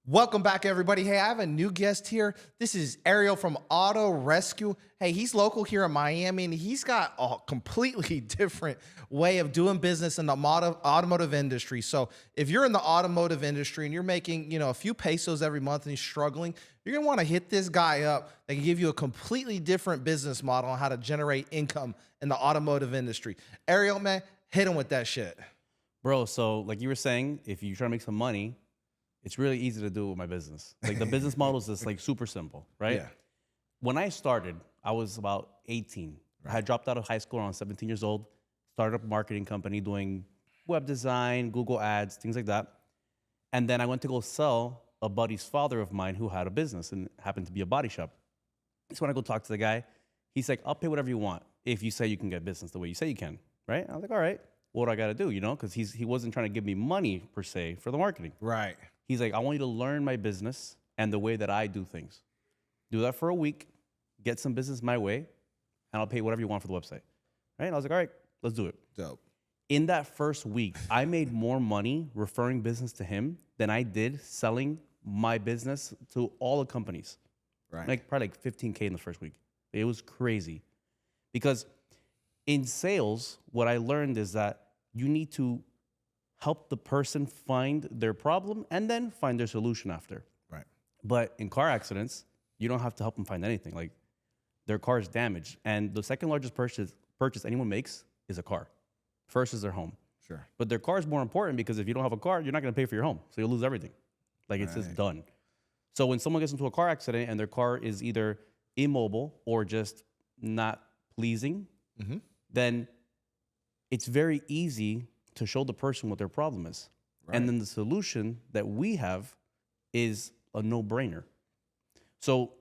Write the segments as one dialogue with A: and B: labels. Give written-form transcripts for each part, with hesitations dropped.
A: Welcome back, everybody. Hey, I have a new guest here. This is Ariel from Auto Rescue. Hey, he's local here in Miami, and he's got a completely different way of doing business in the automotive industry. So if you're in the automotive industry and you're making, a few pesos every month and you're struggling, you're going to want to hit this guy up. They can give you a completely different business model on how to generate income in the automotive industry. Ariel, man, hit him with that shit.
B: Bro, so like you were saying, if you try to make some money, it's really easy to do with my business. Like the business model is just like super simple, right?
A: Yeah.
B: When I started, I was about 18. I had dropped out of high school around 17 years old, started a marketing company doing web design, Google ads, things like that. And then I went to go sell a buddy's father of mine who had a business and happened to be a body shop. So when I go talk to the guy, he's like, I'll pay whatever you want if you say you can get business the way you say you can, right? I was like, all right, what do I got to do, Because he wasn't trying to give me money per se for the marketing.
A: Right.
B: He's like, I want you to learn my business and the way that I do things. Do that for a week, get some business my way, and I'll pay whatever you want for the website. Right? And I was like, all right, let's do it.
A: Dope.
B: In that first week, I made more money referring business to him than I did selling my business to all the companies.
A: Right.
B: Like probably like 15K in the first week. It was crazy. Because in sales, what I learned is that you need to help the person find their problem and then find their solution after.
A: Right.
B: But in car accidents, you don't have to help them find anything. Like their car is damaged. And the second largest purchase anyone makes is a car. First is their home.
A: Sure.
B: But their car is more important because if you don't have a car, you're not going to pay for your home. So you'll lose everything. Like it's just done. So when someone gets into a car accident and their car is either immobile or just not pleasing, then it's very easy to show the person what their problem is. Right. And then the solution that we have is a no-brainer. So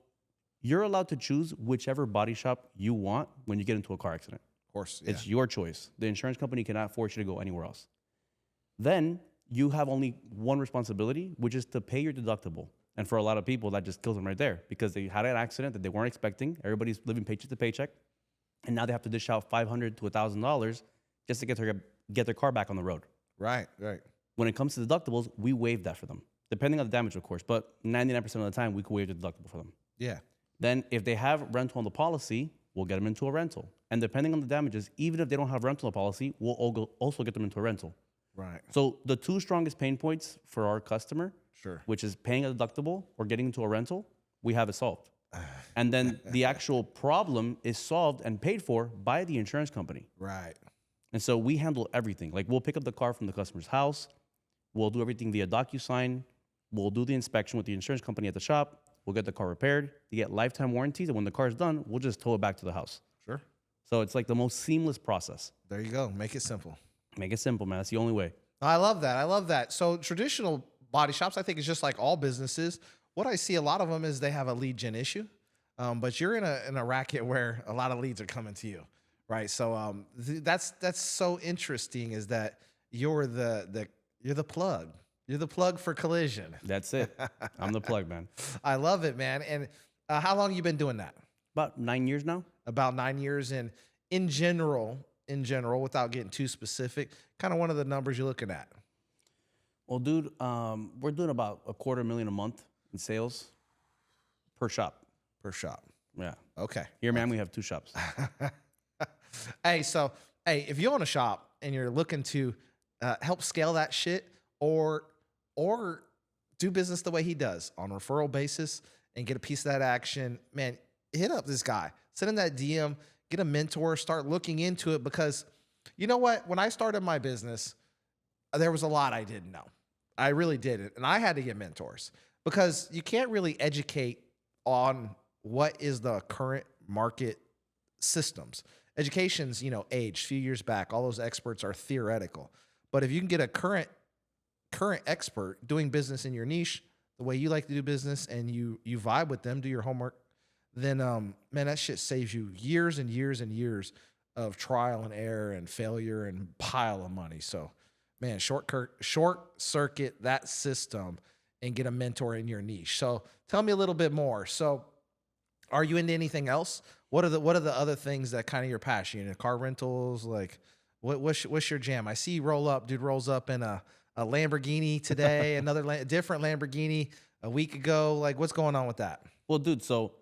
B: you're allowed to choose whichever body shop you want when you get into a car accident.
A: Of course. Yeah.
B: It's your choice. The insurance company cannot force you to go anywhere else. Then you have only one responsibility, which is to pay your deductible. And for a lot of people, that just kills them right there because they had an accident that they weren't expecting. Everybody's living paycheck to paycheck. And now they have to dish out $500 to $1,000 just to get their car back on the road.
A: Right, right.
B: When it comes to deductibles, we waive that for them, depending on the damage, of course. But 99% of the time, we can waive the deductible for them.
A: Yeah.
B: Then if they have rental on the policy, we'll get them into a rental. And depending on the damages, even if they don't have rental on the policy, we'll also get them into a rental.
A: Right.
B: So the two strongest pain points for our customer, which is paying a deductible or getting into a rental, we have it solved. And then the actual problem is solved and paid for by the insurance company.
A: Right.
B: And so we handle everything. Like we'll pick up the car from the customer's house. We'll do everything via DocuSign. We'll do the inspection with the insurance company at the shop. We'll get the car repaired. You get lifetime warranties. And when the car's done, we'll just tow it back to the house.
A: Sure.
B: So it's like the most seamless process.
A: There you go. Make it simple.
B: Make it simple, man. That's the only way.
A: I love that. I love that. So traditional body shops, I think, is just like all businesses. What I see a lot of them is they have a lead gen issue. But you're in a racket where a lot of leads are coming to you. Right. So that's so interesting is that you're the plug. You're the plug for collision.
B: That's it. I'm the plug, man.
A: I love it, man. And how long have you been doing that?
B: About 9 years now.
A: About 9 years. And in general, without getting too specific, kind of one of the numbers you're looking at.
B: Well, dude, we're doing about $250,000 a month in sales per shop.
A: Per shop.
B: Yeah.
A: Okay.
B: Here, man, we have 2 shops.
A: Hey, if you own a shop and you're looking to help scale that shit or do business the way he does on a referral basis and get a piece of that action, man, hit up this guy. Send him that DM, get a mentor, start looking into it because you know what? When I started my business, there was a lot I didn't know. I really didn't. And I had to get mentors because you can't really educate on what is the current market systems. Education's, aged a few years back. All those experts are theoretical. But if you can get a current expert doing business in your niche, the way you like to do business, and you vibe with them, do your homework, then man, that shit saves you years and years and years of trial and error and failure and pile of money. So, man, short circuit that system and get a mentor in your niche. So, tell me a little bit more. So, are you into anything else? What are the other things that kind of your passion? Car rentals, like what's your jam? I see you roll up, dude rolls up in a Lamborghini today, another different Lamborghini. a week ago. Like, what's going on with that?
B: Well, dude, so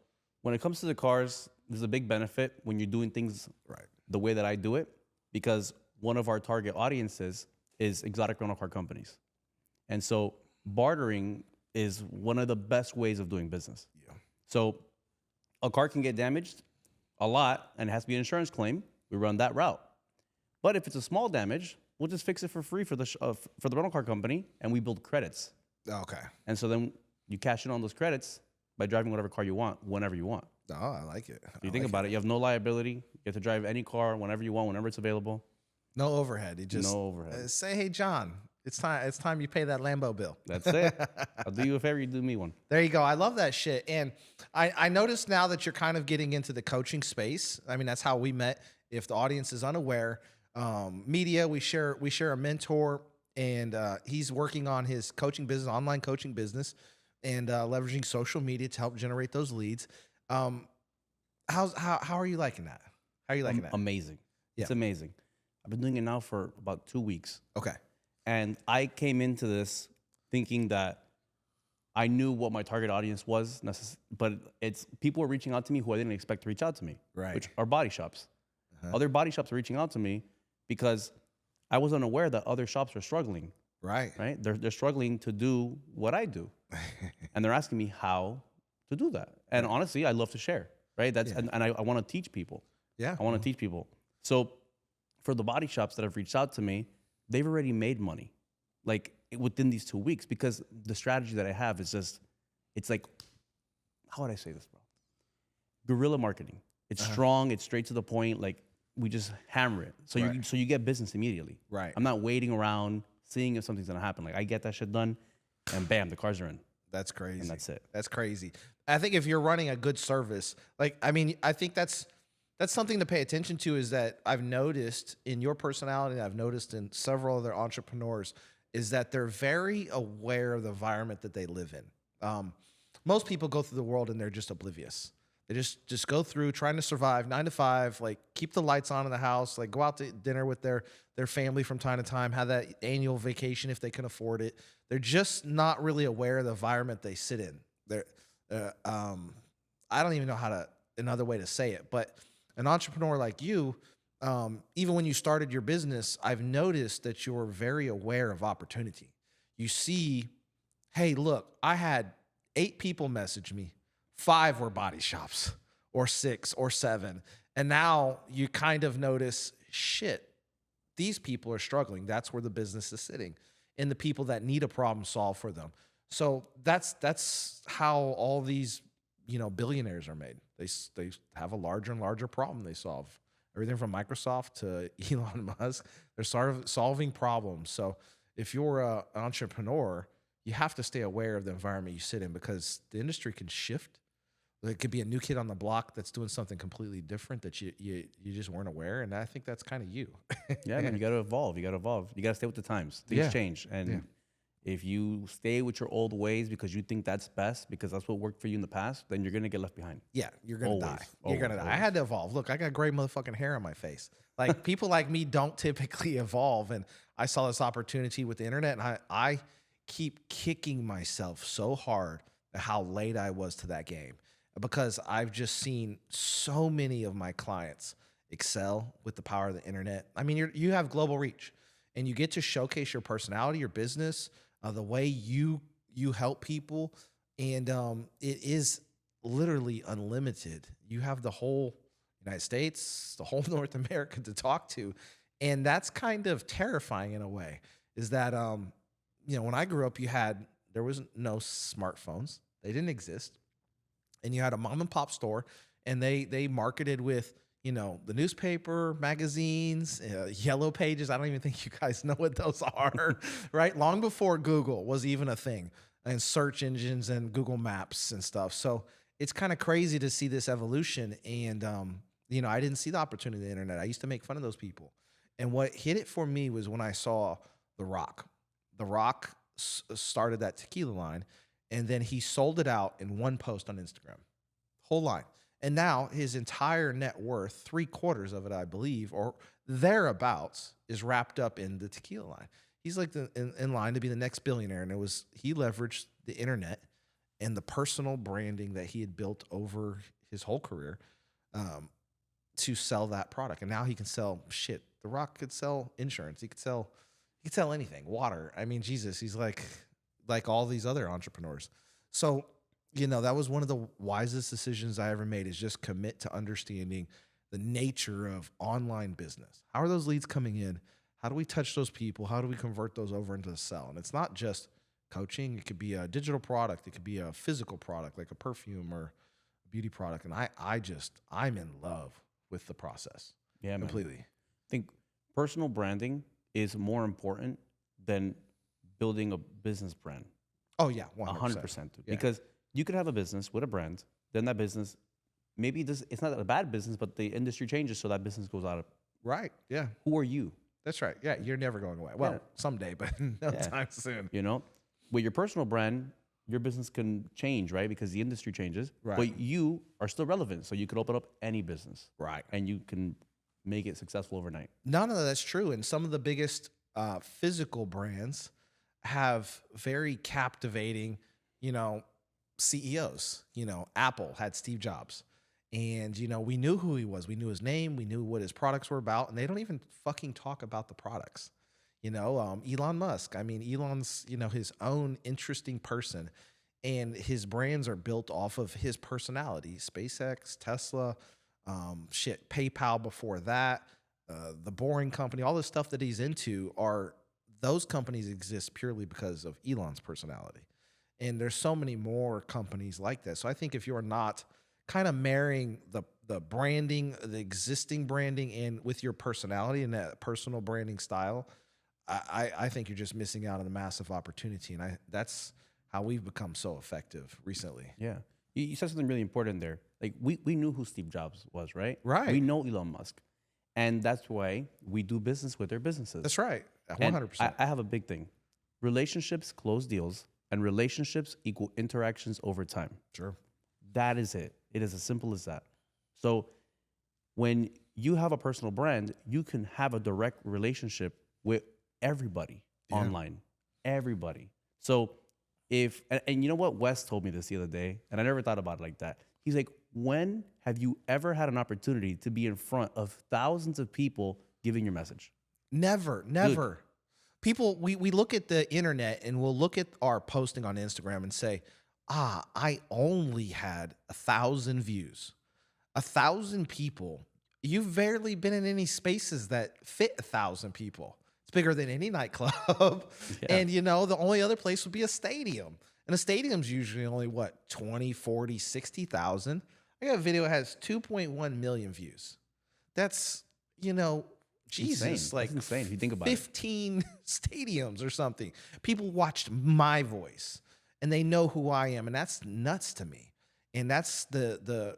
B: when it comes to the cars, there's a big benefit when you're doing things
A: Right.
B: the way that I do it, because one of our target audiences is exotic rental car companies. And so bartering is one of the best ways of doing business.
A: Yeah.
B: So a car can get damaged a lot and it has to be an insurance claim. We run that route. But if it's a small damage, we'll just fix it for free for the rental car company, and we build credits.
A: Okay.
B: And so then you cash in on those credits by driving whatever car you want, whenever you want.
A: Oh, I like it.
B: You think about it, you have no liability. You get to drive any car whenever you want, whenever it's available.
A: No overhead. You just
B: No overhead.
A: Say, hey, John, it's time you pay that Lambo bill.
B: That's it. I'll do you a favor, you do me one.
A: There you go. I love that shit. And I noticed now that you're kind of getting into the coaching space. I mean, that's how we met. If the audience is unaware, media, we share a mentor, and he's working on his coaching business, online coaching business, and leveraging social media to help generate those leads. How are you liking that? How are you liking that?
B: Amazing.
A: Yeah.
B: It's amazing. I've been doing it now for about 2 weeks.
A: Okay.
B: And I came into this thinking that I knew what my target audience was, but it's people were reaching out to me who I didn't expect to reach out to me,
A: Right.
B: which are body shops. Other body shops are reaching out to me because I was unaware that other shops were struggling.
A: Right.
B: Right? They're struggling to do what I do, and they're asking me how to do that. And honestly, I love to share. Right? And I want to teach people.
A: Yeah.
B: I want to teach people. So for the body shops that have reached out to me, they've already made money, like within these 2 weeks, because the strategy that I have is just, it's like, how would I say this, bro? Guerrilla marketing. It's strong. It's straight to the point. Like, we just hammer it. So you get business immediately.
A: Right.
B: I'm not waiting around seeing if something's gonna happen. Like, I get that shit done, and bam, the cars are in.
A: That's crazy.
B: And that's it.
A: That's crazy. I think if you're running a good service, like, I mean, I think that's something to pay attention to, is that I've noticed in your personality, and I've noticed in several other entrepreneurs, is that they're very aware of the environment that they live in. Most people go through the world and they're just oblivious. They just go through trying to survive 9 to 5, like keep the lights on in the house, like go out to dinner with their family from time to time, have that annual vacation if they can afford it. They're just not really aware of the environment they sit in. I don't even know another way to say it, but an entrepreneur like you, even when you started your business, I've noticed that you're very aware of opportunity. You see, hey, look, I had 8 people message me. 5 were body shops, or 6 or 7. And now you kind of notice, shit, these people are struggling. That's where the business is sitting, and the people that need a problem solved for them. So that's how all these, billionaires are made. They have a larger and larger problem they solve. Everything from Microsoft to Elon Musk, they're sort of solving problems. So if you're an entrepreneur, you have to stay aware of the environment you sit in, because the industry can shift. It could be a new kid on the block that's doing something completely different that you just weren't aware. And I think that's kind of you.
B: Yeah, man, you got to evolve. You got to stay with the times. Things change. And if you stay with your old ways because you think that's best, because that's what worked for you in the past, then you're going to get left behind.
A: Yeah, you're going to die.
B: You're
A: going to die. I had to evolve. Look, I got gray motherfucking hair on my face. Like, people like me don't typically evolve. And I saw this opportunity with the internet, and I keep kicking myself so hard at how late I was to that game, because I've just seen so many of my clients excel with the power of the internet. I mean, you have global reach, and you get to showcase your personality, your business, the way you help people, and it is literally unlimited. You have the whole United States, the whole North America to talk to, and that's kind of terrifying in a way. Is that when I grew up, there was no smartphones; they didn't exist. And you had a mom and pop store, and they marketed with, the newspaper, magazines, yellow pages. I don't even think you guys know what those are, right? Long before Google was even a thing, and search engines and Google Maps and stuff. So it's kind of crazy to see this evolution. And, I didn't see the opportunity in the internet. I used to make fun of those people. And what hit it for me was when I saw The Rock. The Rock started that tequila line, and then he sold it out in one post on Instagram, whole line. And now his entire net worth, 3/4 of it, I believe, or thereabouts, is wrapped up in the tequila line. He's like in line to be the next billionaire. And he leveraged the internet and the personal branding that he had built over his whole career to sell that product. And now he can sell shit. The Rock could sell insurance. He could sell anything, water. I mean, Jesus, he's like all these other entrepreneurs. So, that was one of the wisest decisions I ever made, is just commit to understanding the nature of online business. How are those leads coming in? How do we touch those people? How do we convert those over into a sell? And it's not just coaching. It could be a digital product. It could be a physical product, like a perfume or a beauty product. And I'm in love with the process.
B: Yeah,
A: completely.
B: Man. I think personal branding is more important than building a business brand.
A: Oh yeah,
B: 100%. Yeah. Because you could have a business with a brand, then that business, maybe it's not a bad business, but the industry changes, so that business goes out of.
A: Right. Yeah.
B: Who are you?
A: That's right. Yeah, you're never going away. Well, someday, but no time soon.
B: With your personal brand, your business can change, right? Because the industry changes.
A: Right.
B: But you are still relevant, so you could open up any business.
A: Right.
B: And you can make it successful overnight.
A: None of that's true. And some of the biggest physical brands have very captivating, CEOs. Apple had Steve Jobs. And, we knew who he was. We knew his name. We knew what his products were about. And they don't even fucking talk about the products. Elon Musk. I mean, Elon's, his own interesting person. And his brands are built off of his personality. SpaceX, Tesla, PayPal before that, the Boring Company, all the stuff that he's into those companies exist purely because of Elon's personality. And there's so many more companies like that. So I think if you're not kind of marrying the branding, the existing branding in with your personality and that personal branding style, I think you're just missing out on a massive opportunity. And that's how we've become so effective recently.
B: Yeah. You said something really important there. Like we knew who Steve Jobs was, right?
A: Right.
B: We know Elon Musk. And that's why we do business with their businesses.
A: That's right. 100%.
B: I have a big thing. Relationships close deals, and relationships equal interactions over time.
A: Sure.
B: That is it. It is as simple as that. So when you have a personal brand, you can have a direct relationship with everybody online. Everybody. So and you know what? Wes told me this the other day, and I never thought about it like that. He's like, when have you ever had an opportunity to be in front of thousands of people giving your message?
A: Never. Dude. People, we look at the internet and we'll look at our posting on Instagram and say, I only had 1,000 views. 1,000 people. You've barely been in any spaces that fit 1,000 people. It's bigger than any nightclub. Yeah. And, the only other place would be a stadium. And a stadium's usually only, 20, 40, 60,000. I got a video that has 2.1 million views. That's, Jesus,
B: insane.
A: like
B: that's insane if you think about
A: 15 stadiums or something. People watched my voice and they know who I am. And that's nuts to me. And that's the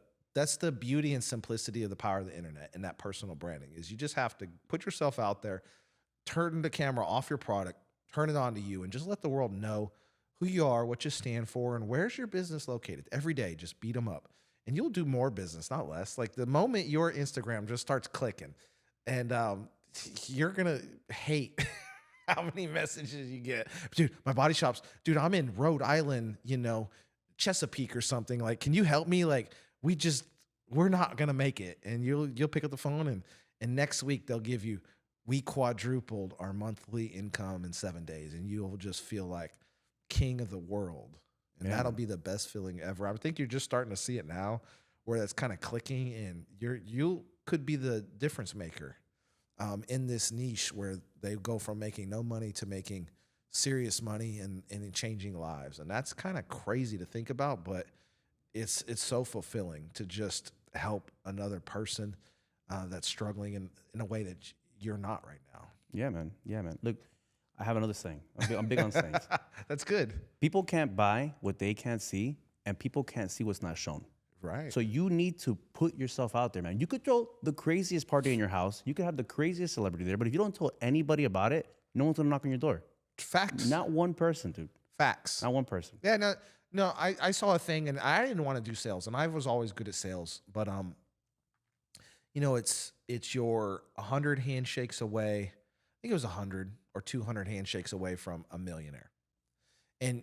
A: beauty and simplicity of the power of the internet and that personal branding is you just have to put yourself out there, turn the camera off your product, turn it on to you, and just let the world know who you are, what you stand for, and where's your business located. Every day, just beat them up. And you'll do more business, not less. Like the moment your Instagram just starts clicking, and you're going to hate how many messages you get. Dude, my body shop's, dude, I'm in Rhode Island, Chesapeake or something. Like, can you help me? Like, we're not going to make it. And you'll pick up the phone and next week they'll give you, we quadrupled our monthly income in 7 days. And you'll just feel like king of the world. And that'll be the best feeling ever. I think you're just starting to see it now where that's kind of clicking and you could be the difference maker in this niche where they go from making no money to making serious money and changing lives. And that's kind of crazy to think about, but it's so fulfilling to just help another person that's struggling in a way that you're not right now.
B: Yeah, man. Look, I have another saying. I'm big on sayings.
A: That's good.
B: People can't buy what they can't see, and people can't see what's not shown.
A: Right.
B: So you need to put yourself out there, man. You could throw the craziest party in your house. You could have the craziest celebrity there, but if you don't tell anybody about it, no one's gonna knock on your door.
A: Facts.
B: Not one person, dude.
A: Facts.
B: Not one person.
A: Yeah, no. I saw a thing, and I didn't want to do sales, and I was always good at sales, but it's your 100 handshakes away. I think it was 100 or 200 handshakes away from a millionaire. And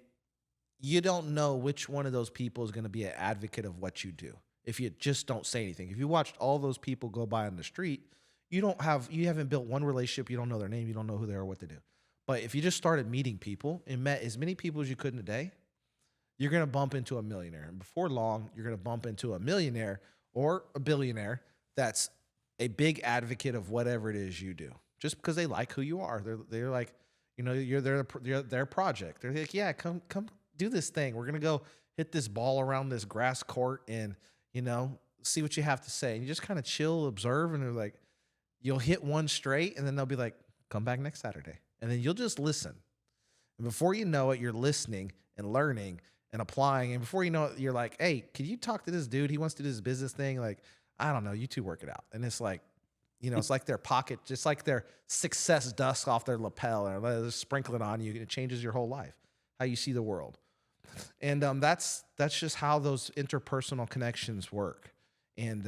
A: you don't know which one of those people is going to be an advocate of what you do if you just don't say anything. If you watched all those people go by on the street, you haven't built one relationship. You don't know their name. You don't know who they are or what they do. But if you just started meeting people and met as many people as you could in a day, you're going to bump into a millionaire. And before long, you're going to bump into a millionaire or a billionaire that's a big advocate of whatever it is you do, just because they like who you are. They're like, you're their project. They're like, yeah, come do this thing. We're going to go hit this ball around this grass court and, see what you have to say. And you just kind of chill, observe, and they're like, you'll hit one straight, and then they'll be like, come back next Saturday. And then you'll just listen. And before you know it, you're listening and learning and applying. And before you know it, you're like, hey, can you talk to this dude? He wants to do this business thing. Like, I don't know. You two work it out. And it's like, it's like their pocket, just like their success dust off their lapel, and they're sprinkling on you. And it changes your whole life, how you see the world. And that's just how those interpersonal connections work. And,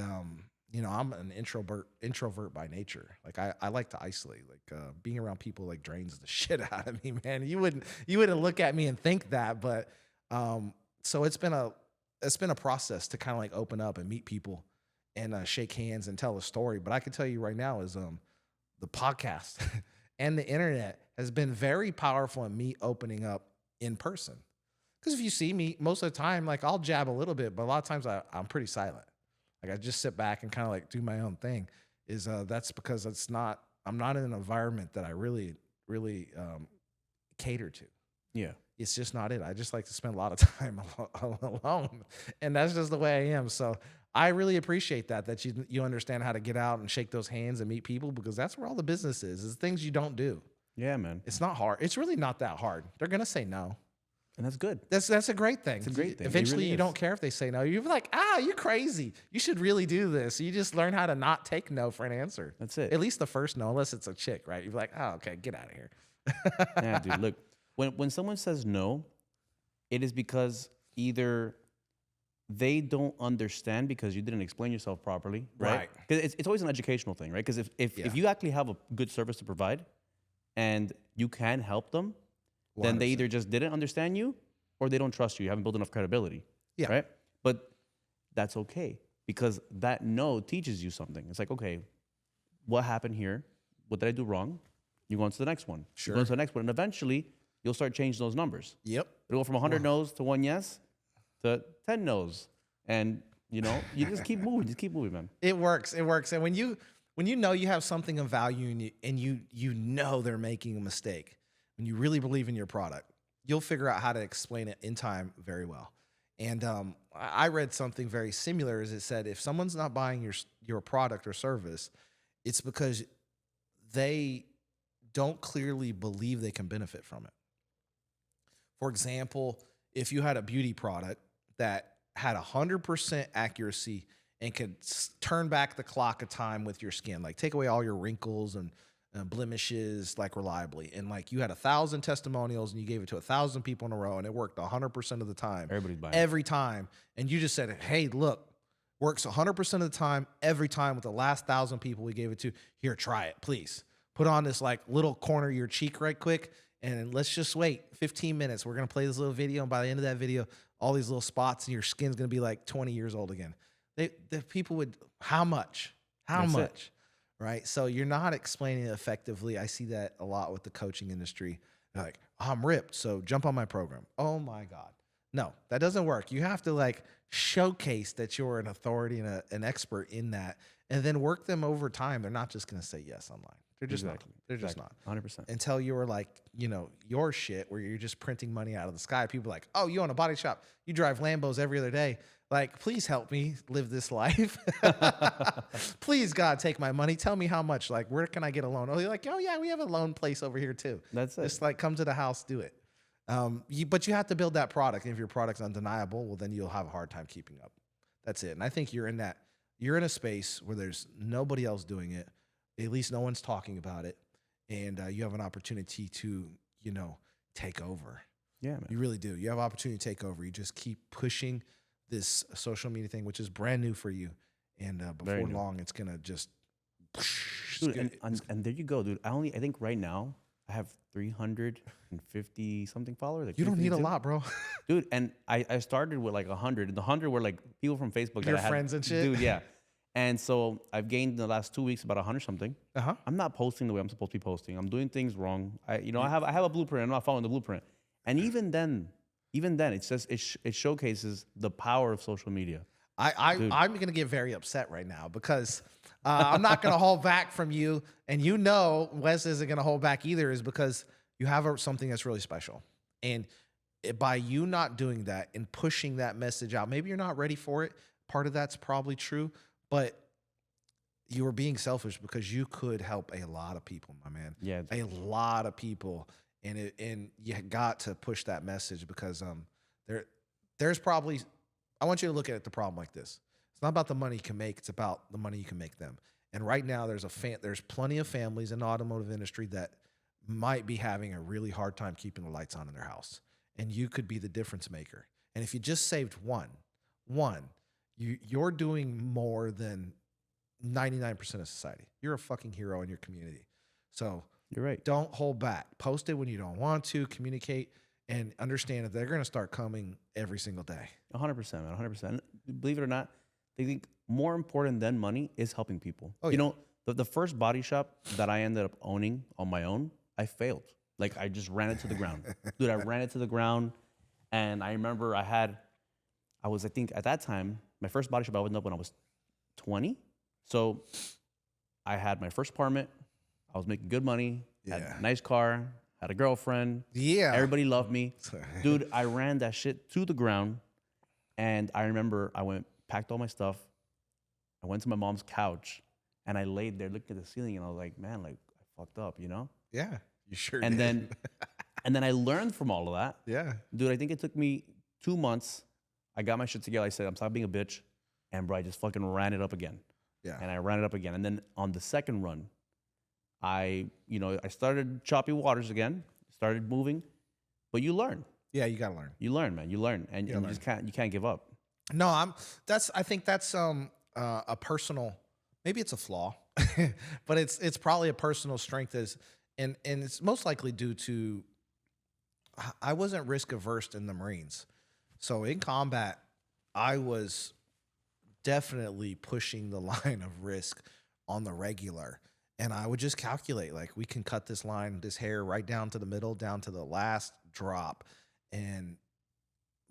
A: I'm an introvert by nature. Like I like to isolate. Like being around people like drains the shit out of me, man. You wouldn't look at me and think that, but so it's been a process to kind of like open up and meet people and shake hands and tell a story. But I can tell you right now is the podcast and the internet has been very powerful in me opening up in person. Because if you see me most of the time, like I'll jab a little bit, but a lot of times I'm pretty silent. Like I just sit back and kind of like do my own thing. That's because I'm not in an environment that I really cater to.
B: Yeah.
A: It's just not it. I just like to spend a lot of time alone, and that's just the way I am. So I really appreciate that you understand how to get out and shake those hands and meet people, because that's where all the business is things you don't do.
B: Yeah, man.
A: It's not hard. It's really not that hard. They're going to say no.
B: And that's good.
A: That's a great thing.
B: It's a great thing.
A: Eventually,
B: really
A: you don't care if they say no. You're like, you're crazy. You should really do this. You just learn how to not take no for an answer.
B: That's it.
A: At least the first no, unless it's a chick, right? You're like, okay, get out of here.
B: Yeah, dude. Look, when someone says no, it is because either they don't understand because you didn't explain yourself properly, right? Because it's always an educational thing, right? Because if you actually have a good service to provide and you can help them, 100%. Then they either just didn't understand you or they don't trust you. You haven't built enough credibility.
A: Yeah.
B: Right? But that's okay, because that no teaches you something. It's like, okay, what happened here? What did I do wrong? You go on to the next one.
A: Sure.
B: You go on to the next one. And eventually, you'll start changing those numbers.
A: Yep.
B: It'll go from 100 no's to 1 yes to 10 no's. And, you just keep moving. Just keep moving, man.
A: It works. And when you know you have something of value and you know they're making a mistake, when you really believe in your product, you'll figure out how to explain it in time very well. And I read something very similar. As it said, if someone's not buying your product or service, it's because they don't clearly believe they can benefit from it. For example, if you had a beauty product that had 100% accuracy and could turn back the clock of time with your skin, like take away all your wrinkles and blemishes like reliably, and like you had 1,000 testimonials and you gave it to 1,000 people in a row and it worked 100% of the time.
B: Everybody's buying
A: every time. And you just said, hey, look, works 100% of the time, every time with the last 1,000 people we gave it to. Here, try it, please. Put on this like little corner of your cheek right quick, and let's just wait 15 minutes. We're going to play this little video, and by the end of that video, all these little spots and your skin's going to be like 20 years old again. The people would, how much? How much? It. Right? So you're not explaining it effectively. I see that a lot with the coaching industry. They're like, I'm ripped, so jump on my program. Oh my God. No, that doesn't work. You have to like showcase that you're an authority and an expert in that, and then work them over time. They're not just going to say yes online. They're just not. They're just not.
B: 100%.
A: Until you're like, your shit where you're just printing money out of the sky. People are like, oh, you own a body shop. You drive Lambos every other day. Like, please help me live this life. Please, God, take my money. Tell me how much. Like, where can I get a loan? Oh, you're like, oh, yeah, we have a loan place over here, too.
B: That's it.
A: Just like come to the house, do it. But you have to build that product. And if your product's undeniable, well, then you'll have a hard time keeping up. That's it. And I think you're in a space where there's nobody else doing it. At least no one's talking about it. And you have an opportunity to, take over.
B: Yeah, man.
A: You really do. You have an opportunity to take over. You just keep pushing this social media thing, which is brand new for you. And before long, it's going to just...
B: Dude, and there you go, dude. I think right now, I have 350 something followers. Like
A: You don't need a
B: 352.
A: lot, bro.
B: Dude. And I started with like 100, and the 100 were like people from Facebook
A: Your
B: that I had,
A: friends and shit?
B: dude. Yeah. And so I've gained in the last 2 weeks about 100 something.
A: Uh-huh.
B: I'm not posting the way I'm supposed to be posting. I'm doing things wrong. I have a blueprint. I'm not following the blueprint. And even then, it's just it showcases the power of social media.
A: I'm gonna get very upset right now because I'm not gonna hold back from you, and you know Wes isn't gonna hold back either, is because you have something that's really special, and by you not doing that and pushing that message out, maybe you're not ready for it. Part of that's probably true, but you were being selfish because you could help a lot of people, my man.
B: Yeah.
A: A lot of people, and you got to push that message because there's probably. I want you to look at the problem like this. It's not about the money you can make. It's about the money you can make them. And right now, there's plenty of families in the automotive industry that might be having a really hard time keeping the lights on in their house. And you could be the difference maker. And if you just saved one, you're doing more than 99% of society. You're a fucking hero in your community. So
B: You're right.
A: Don't hold back. Post it when you don't want to. Communicate and understand that they're going to start coming every single day.
B: 100%, man, 100%. Believe it or not, I think more important than money is helping people.
A: Oh,
B: you know, the first body shop that I ended up owning on my own, I failed. Like, I just ran it to the ground. Dude, I ran it to the ground. And I remember I think at that time, my first body shop I opened up when I was 20. So I had my first apartment. I was making good money, had a nice car, had a girlfriend.
A: Yeah.
B: Everybody loved me. Dude, I ran that shit to the ground. And I remember packed all my stuff. I went to my mom's couch and I laid there looking at the ceiling and I was like, man, like I fucked up, you know?
A: Yeah, you sure
B: And
A: did.
B: then I learned from all of that.
A: Yeah.
B: Dude, I think it took me 2 months. I got my shit together. I said, I'm stop being a bitch. And bro, I just fucking ran it up again.
A: Yeah.
B: And I ran it up again. And then on the second run, I started choppy waters again, started moving, but you learn.
A: Yeah, you gotta learn.
B: You learn, man. You learn, and you just can't give up.
A: No, I think that's a personal, maybe it's a flaw, but it's probably a personal strength and it's most likely due to I wasn't risk averse in the Marines. So in combat, I was definitely pushing the line of risk on the regular. And I would just calculate, like, we can cut this line, this hair right down to the middle, down to the last drop. And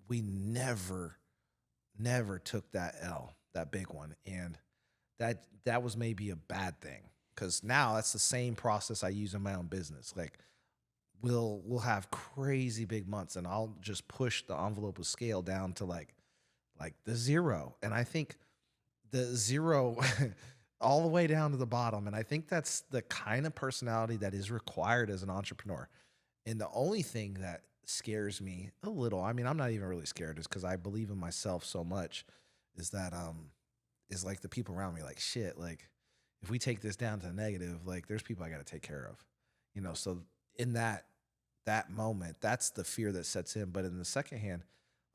A: we never took that L, that big one. And that was maybe a bad thing. Because now that's the same process I use in my own business. Like, we'll have crazy big months, and I'll just push the envelope of scale down to like the zero. And I think the zero all the way down to the bottom. And I think that's the kind of personality that is required as an entrepreneur. And the only thing that scares me a little, I mean, I'm not even really scared, is because I believe in myself so much, is that is like the people around me, like, shit, like if we take this down to the negative, like there's people I got to take care of, you know? So in that moment, that's the fear that sets in. But in the second hand,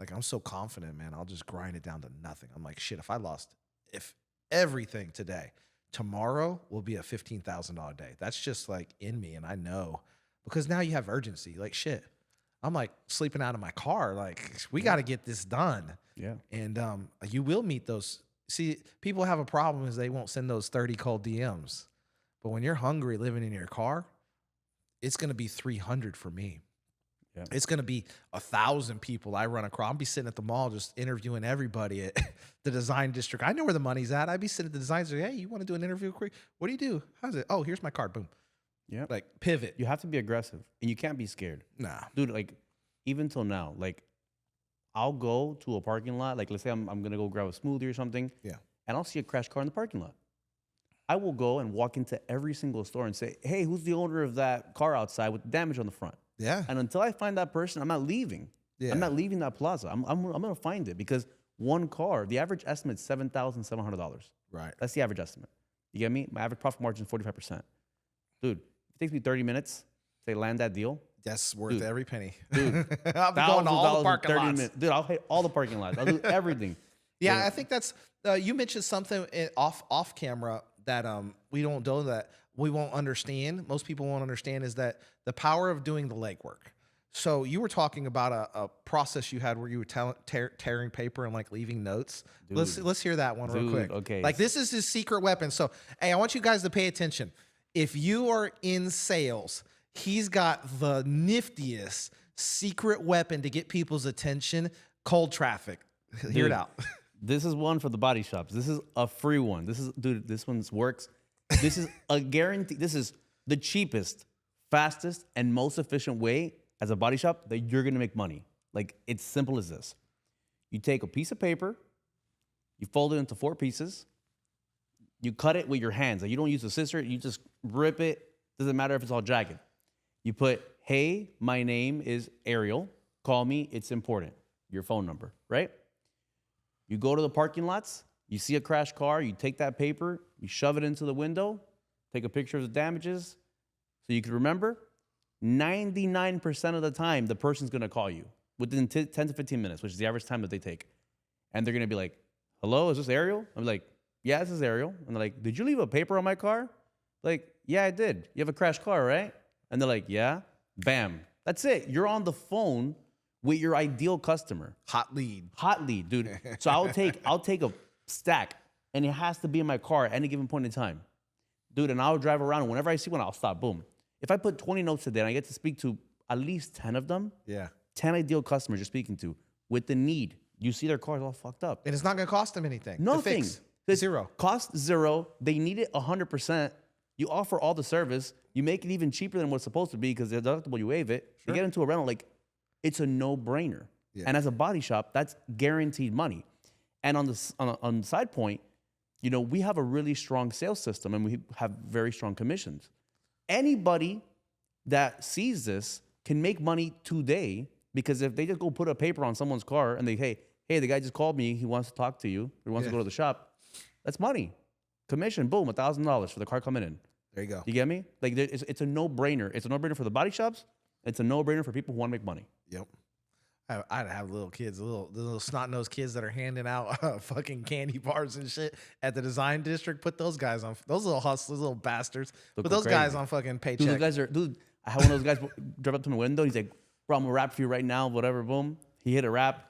A: like, I'm so confident, man, I'll just grind it down to nothing. I'm like, shit, if everything today, tomorrow will be a $15,000 day. That's just like in me. And I know, because now you have urgency. Like, shit, I'm like sleeping out of my car. Like, we got to get this done.
B: Yeah.
A: And you will meet those. See, people have a problem is they won't send those 30 cold DMs. But when you're hungry living in your car, it's going to be 300 for me. Yeah. It's going to be 1,000 people I run across. I'll be sitting at the mall just interviewing everybody at the design district. I know where the money's at. I'd be sitting at the design district. Hey, you want to do an interview quick? What do you do? How's it? Oh, here's my card. Boom.
B: Yeah.
A: Like, pivot.
B: You have to be aggressive, and you can't be scared.
A: Nah.
B: Dude, like, even till now, like, I'll go to a parking lot. Like, let's say I'm going to go grab a smoothie or something.
A: Yeah.
B: And I'll see a crash car in the parking lot. I will go and walk into every single store and say, hey, who's the owner of that car outside with damage on the front?
A: Yeah.
B: And until I find that person, I'm not leaving. Yeah. I'm not leaving that plaza. I'm going to find it, because one car, the average estimate is $7,700.
A: Right.
B: That's the average estimate. You get me? My average profit margin is 45%. Dude, it takes me 30 minutes to land that deal.
A: That's worth every penny.
B: Dude,
A: I'll be going to all the parking lots.
B: Minutes. Dude, I'll hit all the parking lots. I'll do everything.
A: Yeah, I think that's, you mentioned something off camera we don't know that we won't understand. Most people won't understand is that the power of doing the legwork. So you were talking about a process you had where you were tearing paper and like leaving notes. Let's hear that one real quick.
B: Okay.
A: Like this is his secret weapon. So hey, I want you guys to pay attention. If you are in sales, he's got the niftiest secret weapon to get people's attention: cold traffic. Hear it out.
B: This is one for the body shops. This is a free one. This one's works. This is a guarantee. This is the cheapest, fastest, and most efficient way as a body shop that you're gonna make money. Like, it's simple as this. You take a piece of paper, you fold it into 4 pieces, you cut it with your hands. Like, you don't use a scissor, you just rip it. Doesn't matter if it's all jagged. You put, hey, my name is Ariel. Call me, it's important. Your phone number, right? You go to the parking lots, you see a crashed car, you take that paper, you shove it into the window, take a picture of the damages so you can remember. 99% of the time, the person's gonna call you within 10 to 15 minutes, which is the average time that they take. And they're gonna be like, hello, is this Ariel? I'm like, yeah, this is Ariel. And they're like, did you leave a paper on my car? Like, yeah, I did. You have a crashed car, right? And they're like, yeah. Bam. That's it. You're on the phone with your ideal customer.
A: Hot lead.
B: Hot lead, dude. So I'll take a stack, and it has to be in my car at any given point in time. Dude, and I'll drive around, and whenever I see one, I'll stop. Boom. If I put 20 notes a day and I get to speak to at least 10 of them, 10 ideal customers you're speaking to with the need, you see their cars all fucked up.
A: And it's not going to cost them anything.
B: Nothing.
A: Zero.
B: Cost zero. They need it 100%. You offer all the service. You make it even cheaper than what's supposed to be because the deductible, you waive it. You get into a rental, like, it's a no-brainer. Yeah. And as a body shop, that's guaranteed money. And on the side point, you know, we have a really strong sales system and we have very strong commissions. Anybody that sees this can make money today because if they just go put a paper on someone's car and they, hey, the guy just called me, he wants to talk to you, he wants to go to the shop, that's money. Commission, boom, $1,000 for the car coming in.
A: There you go.
B: You get me? Like, it's a no-brainer. It's a no-brainer for the body shops. It's a no-brainer for people who want to make money.
A: Yep. I'd have little kids, the little snot-nosed kids that are handing out fucking candy bars and shit at the design district. Put those guys on, those little hustlers, little bastards. Put those guys on fucking paycheck.
B: I had one of those guys drive up to my window. He's like, bro, I'm going to rap for you right now, whatever, boom. He hit a rap.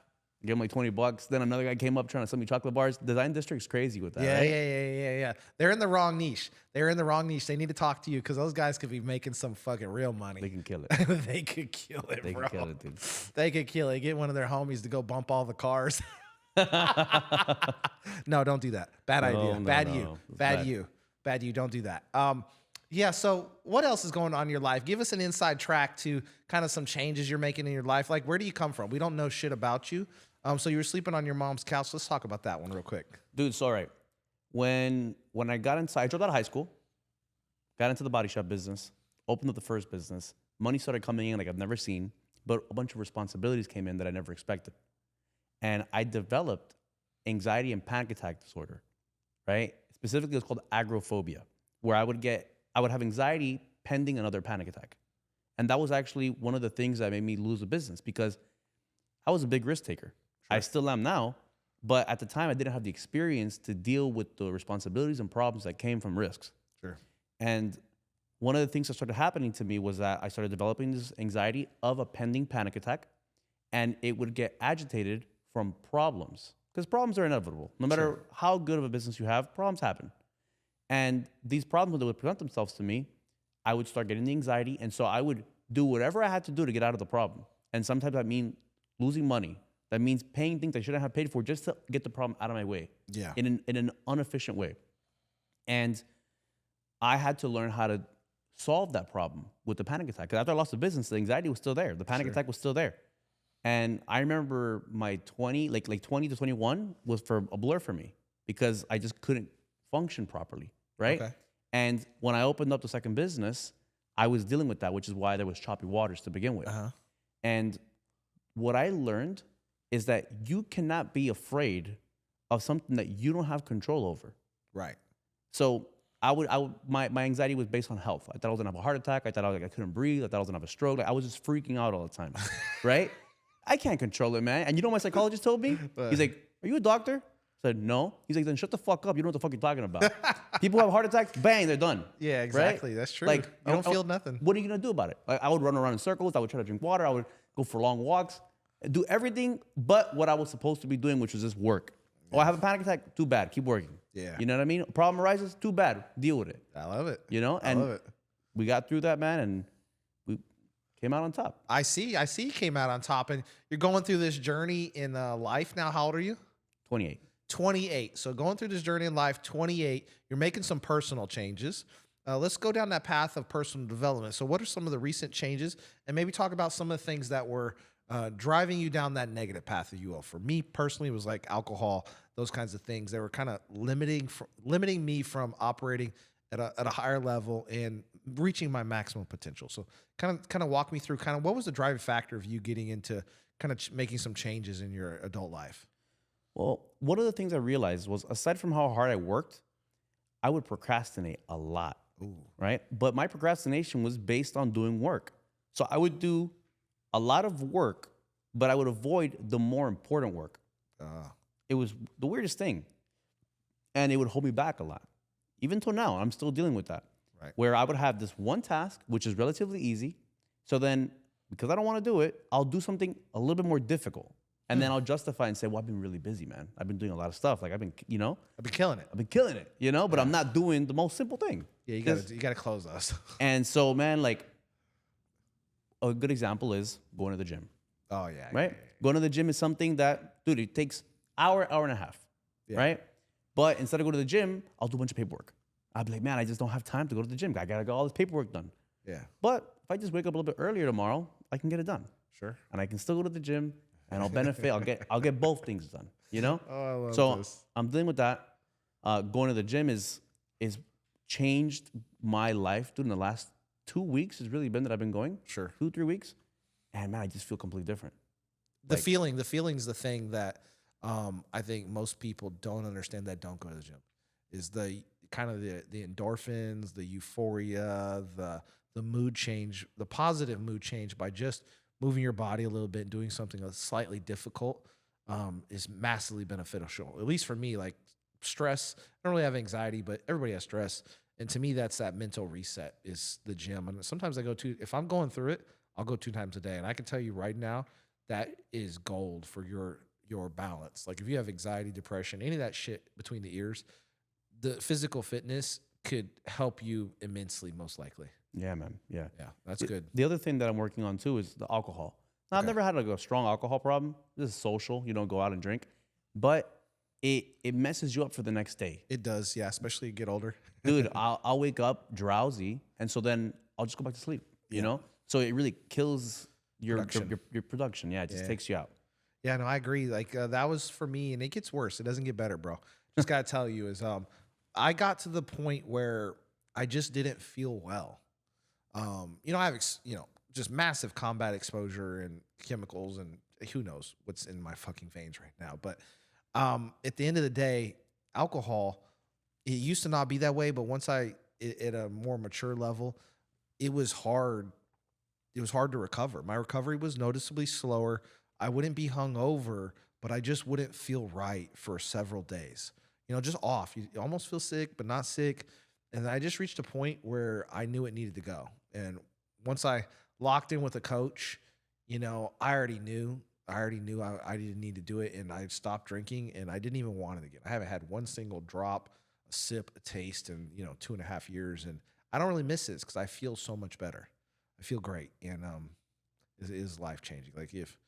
B: Give him like $20. Then another guy came up trying to sell me chocolate bars. Design district's crazy with that.
A: Yeah. They're in the wrong niche. They need to talk to you because those guys could be making some fucking real money.
B: They can kill it.
A: They could kill it,
B: They
A: bro.
B: can kill it, dude.
A: They could kill it. Get one of their homies to go bump all the cars. No, don't do that. Bad idea. Bad you. Don't do that. Yeah, so what else is going on in your life? Give us an inside track to kind of some changes you're making in your life. Like, where do you come from? We don't know shit about you. So you were sleeping on your mom's couch. Let's talk about that one real quick.
B: Dude, so all right. When I got inside, I dropped out of high school, got into the body shop business, opened up the first business. Money started coming in like I've never seen, but a bunch of responsibilities came in that I never expected. And I developed anxiety and panic attack disorder, right? Specifically, it's called agoraphobia, where I would have anxiety pending another panic attack. And that was actually one of the things that made me lose the business because I was a big risk taker. Sure. I still am now, but at the time I didn't have the experience to deal with the responsibilities and problems that came from risks.
A: Sure.
B: And one of the things that started happening to me was that I started developing this anxiety of a pending panic attack, and it would get agitated from problems because problems are inevitable. No matter how good of a business you have, problems happen. And these problems, when they would present themselves to me, I would start getting the anxiety, and so I would do whatever I had to do to get out of the problem. And sometimes that means losing money. That means paying things I shouldn't have paid for just to get the problem out of my way.
A: Yeah.
B: In an inefficient way. And I had to learn how to solve that problem with the panic attack. Because after I lost the business, the anxiety was still there. The panic attack was still there. And I remember my 20 to 21 was for a blur for me because I just couldn't function properly, right? Okay. And when I opened up the second business, I was dealing with that, which is why there was choppy waters to begin with. Uh-huh. And what I learned is that you cannot be afraid of something that you don't have control over.
A: Right.
B: So my anxiety was based on health. I thought I was gonna have a heart attack. I thought I couldn't breathe. I thought I was gonna have a stroke. Like, I was just freaking out all the time, right? I can't control it, man. And you know what my psychologist told me? He's like, are you a doctor? I said, no. He's like, then shut the fuck up. You know what the fuck you're talking about. People have heart attacks, bang, they're done.
A: Yeah, exactly.
B: Right?
A: That's true.
B: Like,
A: you don't feel nothing.
B: What are you going to do about it? Like, I would run around in circles. I would try to drink water. I would go for long walks, do everything but what I was supposed to be doing, which was just work. Oh, I have a panic attack? Too bad. Keep working.
A: Yeah.
B: You know what I mean? Problem arises? Too bad. Deal with it.
A: I love it.
B: You know?
A: I love it.
B: We got through that, man, and we came out on top.
A: I see you came out on top, and you're going through this journey in life now. How old are you?
B: 28.
A: 28. So going through this journey in life, 28, you're making some personal changes. Let's go down that path of personal development. So what are some of the recent changes? And maybe talk about some of the things that were driving you down that negative path, if you will. For me personally, it was like alcohol, those kinds of things. They were kind of limiting me from operating at a higher level and reaching my maximum potential. So kind of walk me through kind of what was the driving factor of you getting into kind of making some changes in your adult life?
B: Well, one of the things I realized was, aside from how hard I worked, I would procrastinate a lot.
A: Ooh.
B: Right? But my procrastination was based on doing work. So I would do a lot of work, but I would avoid the more important work. It was the weirdest thing. And it would hold me back a lot. Even till now, I'm still dealing with that.
A: Right.
B: Where I would have this one task, which is relatively easy. So then, because I don't want to do it, I'll do something a little bit more difficult. And then I'll justify and say, well, I've been really busy, man. I've been doing a lot of stuff. Like I've been killing it. But I'm not doing the most simple thing.
A: Yeah, you gotta close those.
B: And so, man, like a good example is going to the gym.
A: Oh yeah.
B: Right?
A: Yeah.
B: Going to the gym is something that, dude, it takes hour and a half.
A: Yeah.
B: Right? But instead of going to the gym, I'll do a bunch of paperwork. I'll be like, man, I just don't have time to go to the gym. I gotta get all this paperwork done.
A: Yeah.
B: But if I just wake up a little bit earlier tomorrow, I can get it done.
A: Sure.
B: And I can still go to the gym and I'll benefit. I'll get both things done. You know?
A: Oh, I love
B: so
A: this.
B: I'm dealing with that. Going to the gym is changed my life, dude. In the last 2 weeks, it's really been that I've been going.
A: Sure.
B: 2-3 weeks. And man, I just feel completely different.
A: The feeling's the thing that I think most people don't understand that don't go to the gym. Is the kind of the endorphins, the euphoria, the mood change, the positive mood change by just moving your body a little bit and doing something that's slightly difficult is massively beneficial. At least for me, like stress, I don't really have anxiety, but everybody has stress. And to me, that's that mental reset is the gym. And sometimes if I'm going through it, I'll go 2 times a day. And I can tell you right now, that is gold for your balance. Like if you have anxiety, depression, any of that shit between the ears, the physical fitness could help you immensely, most likely.
B: Yeah, man. Yeah.
A: Yeah, that's good.
B: The other thing that I'm working on too is the alcohol. Now, I've never had like a strong alcohol problem. This is social. You don't go out and drink. But it messes you up for the next day.
A: It does, yeah, especially you get older.
B: Dude, I'll wake up drowsy, and so then I'll just go back to sleep, you know? So it really kills your production. Yeah, it just takes you out.
A: Yeah, no, I agree. Like that was for me, and it gets worse. It doesn't get better, bro. Just gotta tell you is I got to the point where I just didn't feel well. I have just massive combat exposure and chemicals, and who knows what's in my fucking veins right now. But at the end of the day, alcohol, it used to not be that way, but once at a more mature level, it was hard. It was hard to recover. My recovery was noticeably slower. I wouldn't be hungover, but I just wouldn't feel right for several days. Just off. You almost feel sick, but not sick. And I just reached a point where I knew it needed to go. And once I locked in with a coach, I already knew I didn't need to do it. And I stopped drinking, and I didn't even want it again. I haven't had one single drop, a sip, a taste in 2.5 years. And I don't really miss it because I feel so much better. I feel great. And it is life changing. Like if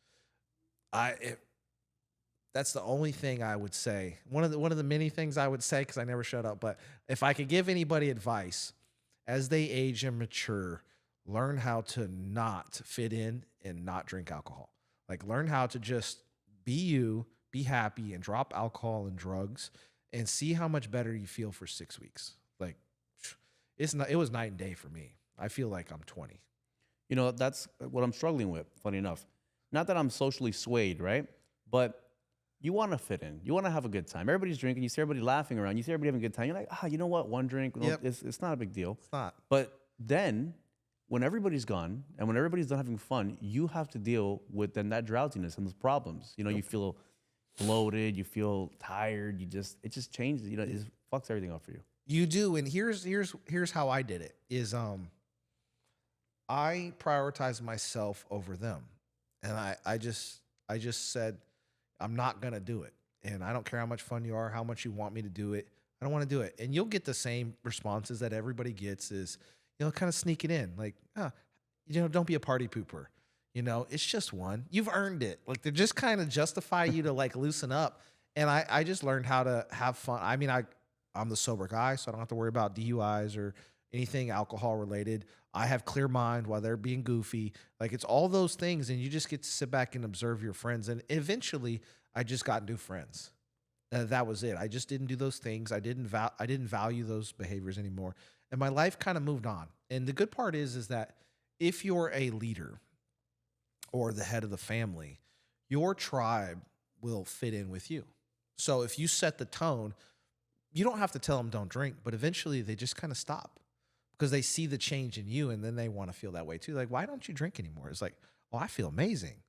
A: that's the only thing I would say. One of the many things I would say, because I never shut up. But if I could give anybody advice as they age and mature, learn how to not fit in and not drink alcohol. Like learn how to just be you, be happy, and drop alcohol and drugs, and see how much better you feel for 6 weeks. Like it was night and day for me. I feel like I'm 20.
B: That's what I'm struggling with, funny enough. Not that I'm socially swayed, right? But you want to fit in. You want to have a good time. Everybody's drinking. You see everybody laughing around. You see everybody having a good time. You're like, you know what? One drink,
A: Yep.
B: it's not a big deal.
A: It's not.
B: But then when everybody's gone and when everybody's done having fun, you have to deal with then that drowsiness and those problems. You feel bloated, you feel tired, it just changes, it just fucks everything up for you.
A: You do, and here's how I did it. Is I prioritize myself over them, and I just said I'm not gonna do it, and I don't care how much fun you are, how much you want me to do it. I don't want to do it, and you'll get the same responses that everybody gets. Is kind of sneak it in, like, don't be a party pooper. It's just one. You've earned it. Like they're just kind of justify you to like loosen up. And I just learned how to have fun. I mean, I'm the sober guy, so I don't have to worry about DUIs or anything alcohol related. I have clear mind while they're being goofy. Like it's all those things, and you just get to sit back and observe your friends. And eventually, I just got new friends. That was it. I just didn't do those things. I didn't value those behaviors anymore, and my life kind of moved on. And the good part is that if you're a leader or the head of the family, your tribe will fit in with you. So if you set the tone, you don't have to tell them don't drink, but eventually they just kind of stop because they see the change in you, and then they want to feel that way too. Like, why don't you drink anymore? It's like, oh, I feel amazing.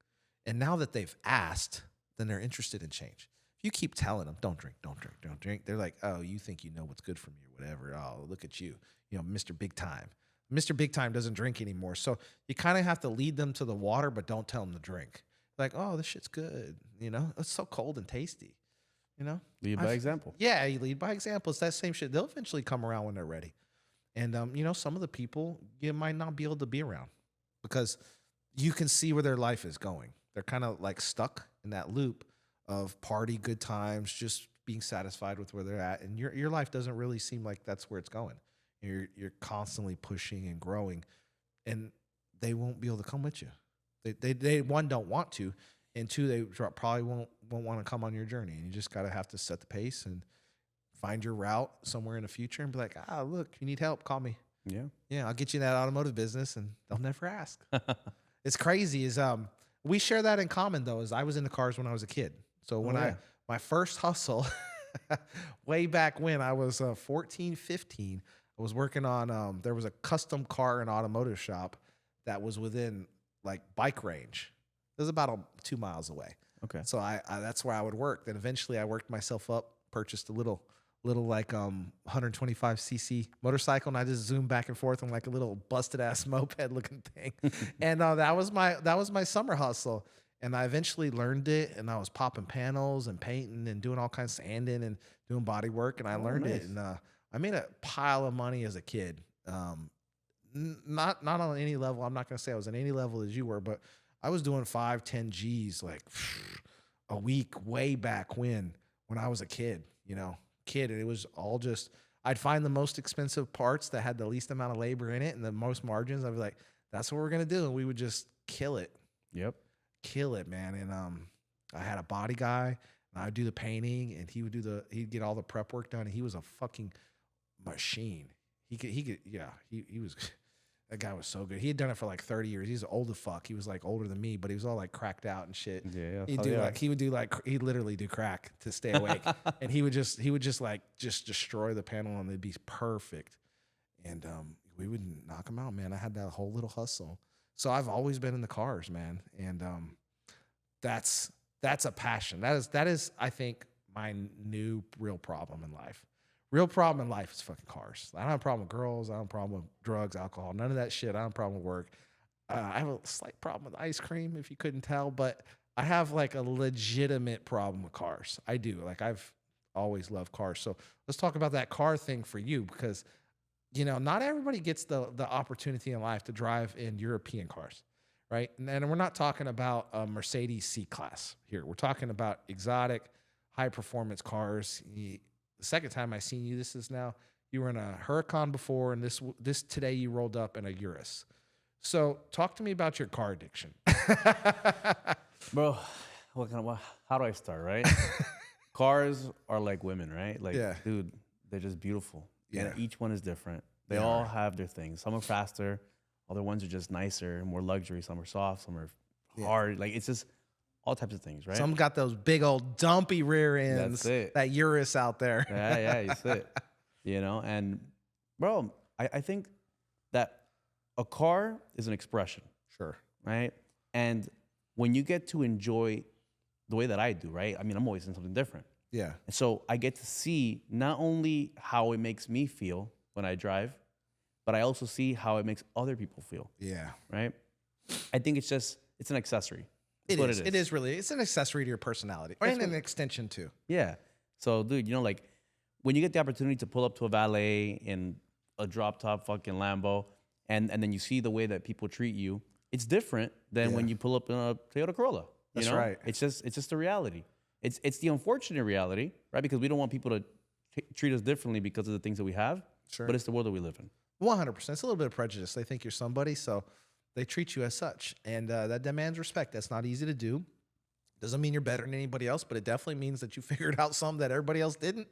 A: And now that they've asked, then they're interested in change. If you keep telling them, don't drink, don't drink, don't drink, they're like, oh, you think you know what's good for me or whatever. Oh, look at you, Mr. Big Time. Mr. Big Time doesn't drink anymore. So you kind of have to lead them to the water, but don't tell them to drink. Like, oh, this shit's good. It's so cold and tasty.
B: Lead by example.
A: Yeah, you lead by example. It's that same shit. They'll eventually come around when they're ready. And, some of the people you might not be able to be around because you can see where their life is going. They're kind of like stuck in that loop of party, good times, just being satisfied with where they're at. And your life doesn't really seem like that's where it's going. You're constantly pushing and growing, and they won't be able to come with you. They one, don't want to, and two, they probably won't want to come on your journey. And you just have to set the pace and find your route somewhere in the future and be like, look, you need help, call me. Yeah, I'll get you in that automotive business, and they'll never ask. It's crazy. We share that in common though. Is I was in the cars when I was a kid. So when my first hustle, way back when I was 14, 15. I was working on, there was a custom car and automotive shop that was within like bike range. It was about 2 miles away.
B: Okay.
A: So I that's where I would work. Then eventually I worked myself up, purchased a little like 125cc motorcycle, and I just zoomed back and forth on like a little busted ass moped looking thing. And that was my summer hustle. And I eventually learned it, and I was popping panels and painting and doing all kinds of sanding and doing body work, and I learned it. And I made a pile of money as a kid. Not on any level. I'm not going to say I was on any level as you were, but I was doing 5-10 G's like a week way back when I was a kid, and it was all just, I'd find the most expensive parts that had the least amount of labor in it and the most margins. I'd be like, that's what we're going to do. And we would just kill it.
B: Yep.
A: Kill it, man. And I had a body guy, and I'd do the painting, and he'd get all the prep work done. And he was a fucking machine. He was, that guy was so good. He had done it for like 30 years. He's old as fuck. He was like older than me, but he was all like cracked out and shit.
B: Yeah.
A: He'd literally do crack to stay awake. And he would just destroy the panel, and it'd be perfect. And we would knock him out, man. I had that whole little hustle. So I've always been in the cars, man. And that's a passion. That is, I think, my new real problem in life. Real problem in life is fucking cars. I don't have a problem with girls. I don't have a problem with drugs, alcohol, none of that shit. I don't have a problem with work. I have a slight problem with ice cream, if you couldn't tell, but I have like a legitimate problem with cars. I do. Like I've always loved cars. So let's talk about that car thing for you, because not everybody gets the opportunity in life to drive in European cars, right? And we're not talking about a Mercedes C-Class here. We're talking about exotic, high-performance cars. The second time I seen you, you were in a Huracan before, and this today you rolled up in a Urus. So talk to me about your car addiction.
B: Bro, how do I start, right? Cars are like women, right? Like, dude, they're just beautiful. Yeah. And each one is different. They all have their things. Some are faster. Other ones are just nicer, more luxury. Some are soft. Some are hard. Like, it's just all types of things, right?
A: Some got those big old dumpy rear ends.
B: That's it.
A: That Urus out there.
B: Yeah, you see it. And bro, I think that a car is an expression.
A: Sure.
B: Right? And when you get to enjoy the way that I do, right? I mean, I'm always in something different.
A: Yeah.
B: And so I get to see not only how it makes me feel when I drive, but I also see how it makes other people feel,
A: Yeah.
B: right? I think it's an accessory.
A: It
B: That's what
A: is.
B: it is.
A: It is really. It's an accessory to your personality, and an extension too.
B: Yeah. So, dude, you know, like when you get the opportunity to pull up to a valet in a drop top fucking Lambo, and then you see the way that people treat you, it's different than when you pull up in a Toyota Corolla.
A: That's
B: know?
A: right.
B: It's just the reality. It's the unfortunate reality, right? Because we don't want people to treat us differently because of the things that we have.
A: Sure.
B: But it's the world that we live in.
A: 100%. It's a little bit of prejudice. They think you're somebody, so they treat you as such, and that demands respect. That's not easy to do. Doesn't mean you're better than anybody else, but it definitely means that you figured out something that everybody else didn't.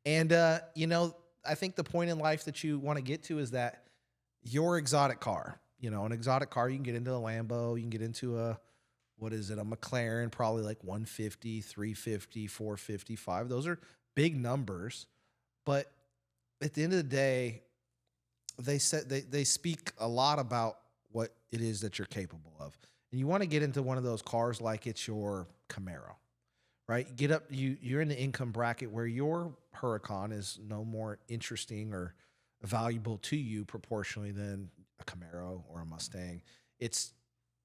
A: And you know, I think the point in life that you want to get to is that your exotic car. You know, an exotic car, you can get into a Lambo, you can get into a McLaren, probably like 150, 350, 455. Those are big numbers, but at the end of the day, they speak a lot about what it is that you're capable of. And you want to get into one of those cars like it's your Camaro, right? Get up, you're in the income bracket where your Huracan is no more interesting or valuable to you proportionally than a Camaro or a Mustang.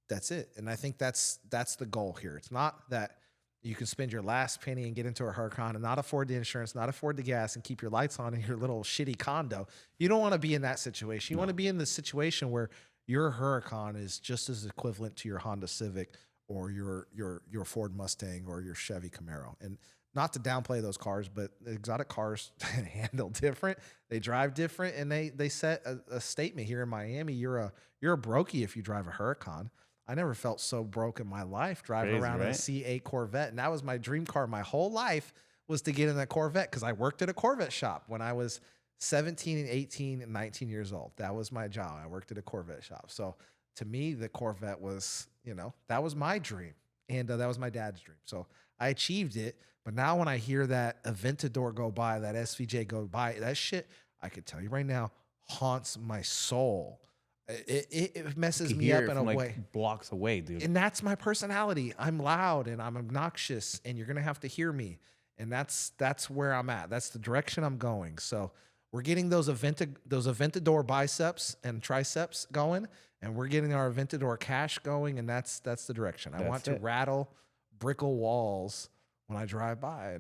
A: That's it. And I think that's the goal here. It's not that you can spend your last penny and get into a Huracan and not afford the insurance, not afford the gas, and keep your lights on in your little shitty condo. You don't want to be in that situation. You want to be in the situation where your Huracan is just as equivalent to your Honda Civic or your Ford Mustang or your Chevy Camaro. And not to downplay those cars, but exotic cars handle different. They drive different, and they set a statement here in Miami. You're a brokey if you drive a Huracan. I never felt so broke in my life driving around in a C8 Corvette. And that was my dream car my whole life, was to get in that Corvette, because I worked at a Corvette shop when I was 17 and 18 and 19 years old. That was my job. I worked at a Corvette shop. So to me, the Corvette was, you know, that was my dream. And that was my dad's dream. So I achieved it. But now when I hear that Aventador go by, that SVJ go by, that shit, I could tell you right now, haunts my soul. It messes me up in a way.
B: Blocks away, dude.
A: And that's my personality. I'm loud and I'm obnoxious, and you're gonna have to hear me. And that's where I'm at. That's the direction I'm going. So we're getting those Aventador biceps and triceps going, and we're getting our Aventador cash going, and that's the direction. I want to rattle brickle walls when I drive by,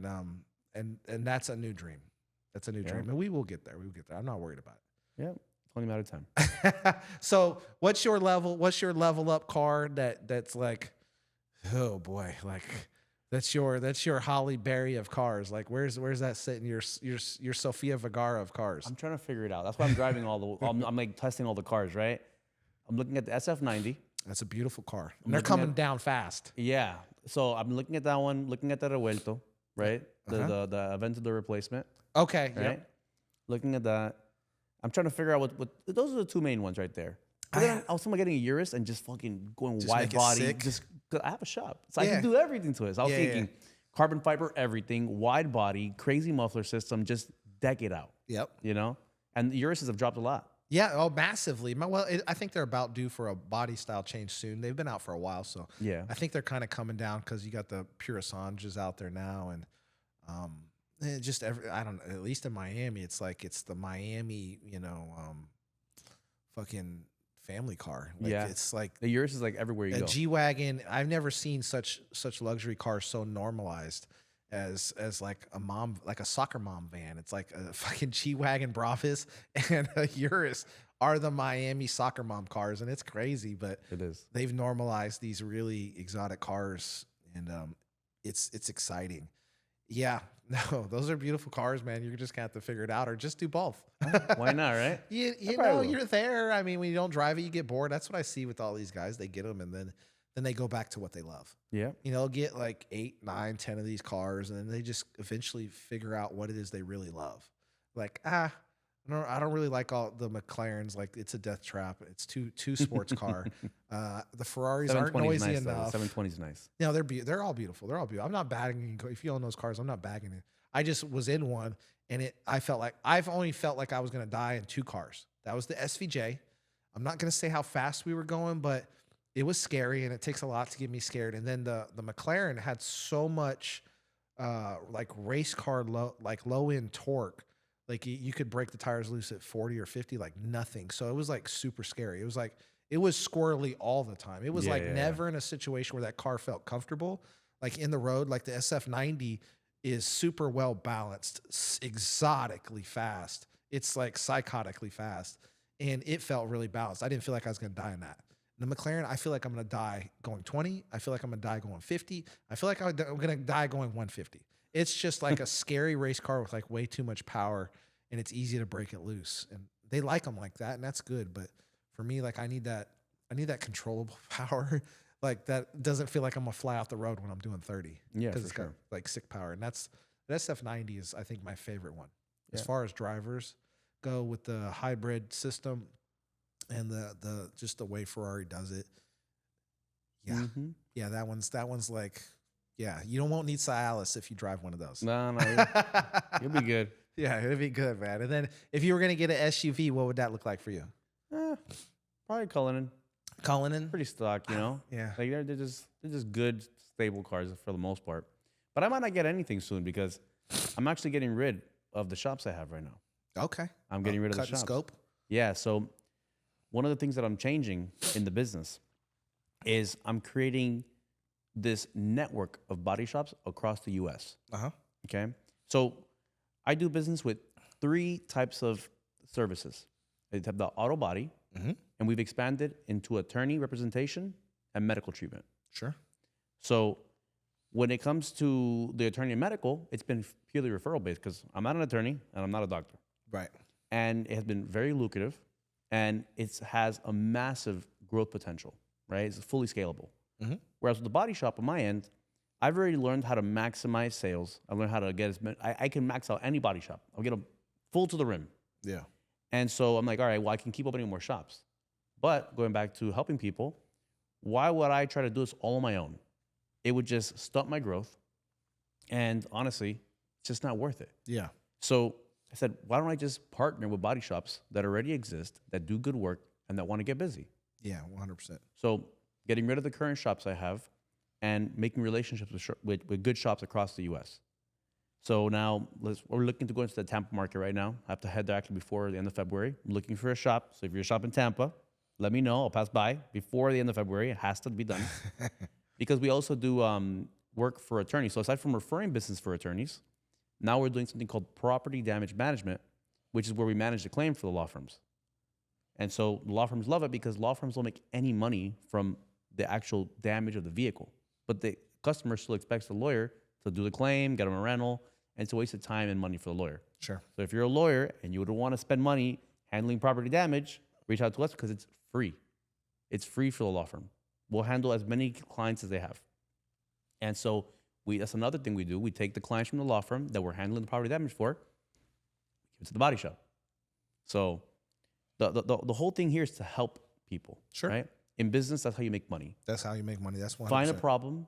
A: and that's a new dream. That's a new dream, and we will get there. We will get there. I'm not worried about it.
B: Yeah. Only a matter of time.
A: So what's your level up car that's like, oh boy, like that's your Holly Berry of cars? Like where's that sitting? Your Sofia Vergara of cars?
B: I'm trying to figure it out. That's why I'm driving I'm like testing all the cars, right? I'm looking at the SF90.
A: That's a beautiful car. And they're coming down fast.
B: Yeah. So I'm looking at that one, looking at the Revuelto, right? The Aventador replacement.
A: Okay.
B: Right?
A: Yep.
B: Looking at that. I'm trying to figure out what those are the two main ones right there. I was thinking about getting a Urus and just fucking going wide body. Just cause I have a shop, so I can do everything to it. So I was thinking carbon fiber, everything, wide body, crazy muffler system, just deck it out.
A: Yep.
B: You know, and the Uruses have dropped a lot.
A: Yeah. Oh, massively. Well, I think they're about due for a body style change soon. They've been out for a while, so
B: yeah,
A: I think they're kind of coming down because you got the Purisanges out there now, and just I don't know, at least in Miami, it's the Miami, fucking family car. Like, it's like
B: the Urus is like everywhere you go.
A: G-Wagon. I've never seen such luxury cars so normalized as like a soccer mom van. It's like a fucking G-Wagon Bravis and a Urus are the Miami soccer mom cars, and it's crazy, but
B: it is.
A: They've normalized these really exotic cars, and it's exciting. Yeah, no, those are beautiful cars, man. You're just gonna have to figure it out, or just do both.
B: Why not, right?
A: you know, you're there. I mean, when you don't drive it, you get bored. That's what I see with all these guys. They get them, and then they go back to what they love.
B: Yeah.
A: You know, they'll get like 8, 9, 10 of these cars, and then they just eventually figure out what it is they really love. Like, I don't really like all the McLarens. Like, it's a death trap. It's too sports car. The Ferraris aren't noisy enough.
B: 720 is nice.
A: No, they're all beautiful. They're all beautiful. I'm not bagging. If you own those cars, I'm not bagging it. I just was in one, and I've only felt like I was gonna die in 2 cars. That was the SVJ. I'm not gonna say how fast we were going, but it was scary, and it takes a lot to get me scared. And then the McLaren had so much like race car low end torque. Like you could break the tires loose at 40 or 50 like nothing. So it was like super scary. It was like it was squirrely all the time. It was
B: Yeah,
A: like
B: yeah, yeah.
A: never in a situation where that car felt comfortable. Like in the road, like the SF90 is super well balanced, exotically fast. It's like psychotically fast, and it felt really balanced. I didn't feel like I was going to die in that. The McLaren, I feel like I'm going to die going 20. I feel like I'm going to die going 50. I feel like I'm going to die going 150. It's just like a scary race car with like way too much power, and it's easy to break it loose. And they like them like that, and that's good. But for me, like I need that controllable power. Like that doesn't feel like I'm gonna fly off the road when I'm doing 30.
B: Yeah,
A: because
B: for
A: it's
B: sure.
A: got like sick power, and that's the SF90 is I think my favorite one as
B: Yeah.
A: far as drivers go with the hybrid system and the just the way Ferrari does it. Yeah,
B: Mhm.
A: yeah, that one's like, yeah, you won't need Cialis if you drive one of those.
B: No, you'll be good.
A: Yeah, it'd be good, man. And then if you were gonna get an SUV, what would that look like for you?
B: Probably Cullinan.
A: Cullinan?
B: Pretty stock, you know.
A: Yeah.
B: Like they're just good, stable cars for the most part. But I might not get anything soon because I'm actually getting rid of the shops I have right now.
A: Okay.
B: I'm getting rid of the
A: Cut and
B: shops.
A: scope.
B: Yeah. So one of the things that I'm changing in the business is I'm creating this network of body shops across the U.S.
A: Uh-huh.
B: Okay. So I do business with 3 types of services. They have the auto body,
A: Mm-hmm.
B: and we've expanded into attorney representation and medical treatment.
A: Sure.
B: So when it comes to the attorney and medical, it's been purely referral based because I'm not an attorney and I'm not a doctor.
A: Right.
B: And it has been very lucrative, and it has a massive growth potential, right? It's fully scalable.
A: Mm-hmm.
B: Whereas with the body shop on my end, I've already learned how to maximize sales. I learned how to get I can max out any body shop. I'll get them full to the rim.
A: Yeah.
B: And so I'm like, all right, well, I can keep opening more shops. But going back to helping people, why would I try to do this all on my own? It would just stunt my growth. And honestly, it's just not worth it.
A: Yeah.
B: So I said, why don't I just partner with body shops that already exist, that do good work, and that want to get busy?
A: Yeah. 100%.
B: So getting rid of the current shops I have and making relationships with good shops across the U.S. So now we're looking to go into the Tampa market right now. I have to head there actually before the end of February. I'm looking for a shop. So if you're a shop in Tampa, let me know. I'll pass by before the end of February. It has to be done. Because we also do work for attorneys. So aside from referring business for attorneys, now we're doing something called property damage management, which is where we manage the claim for the law firms. And so the law firms love it because law firms don't make any money from the actual damage of the vehicle. But the customer still expects the lawyer to do the claim, get them a rental, and it's a waste of time and money for the lawyer.
A: Sure.
B: So if you're a lawyer and you would want to spend money handling property damage, reach out to us because it's free. It's free for the law firm. We'll handle as many clients as they have. And so that's another thing we do. We take the clients from the law firm that we're handling the property damage for, give it to the body shop. So the whole thing here is to help people.
A: Sure.
B: Right? In business, that's how you make money.
A: That's how you make money. That's 100%.
B: Find a problem,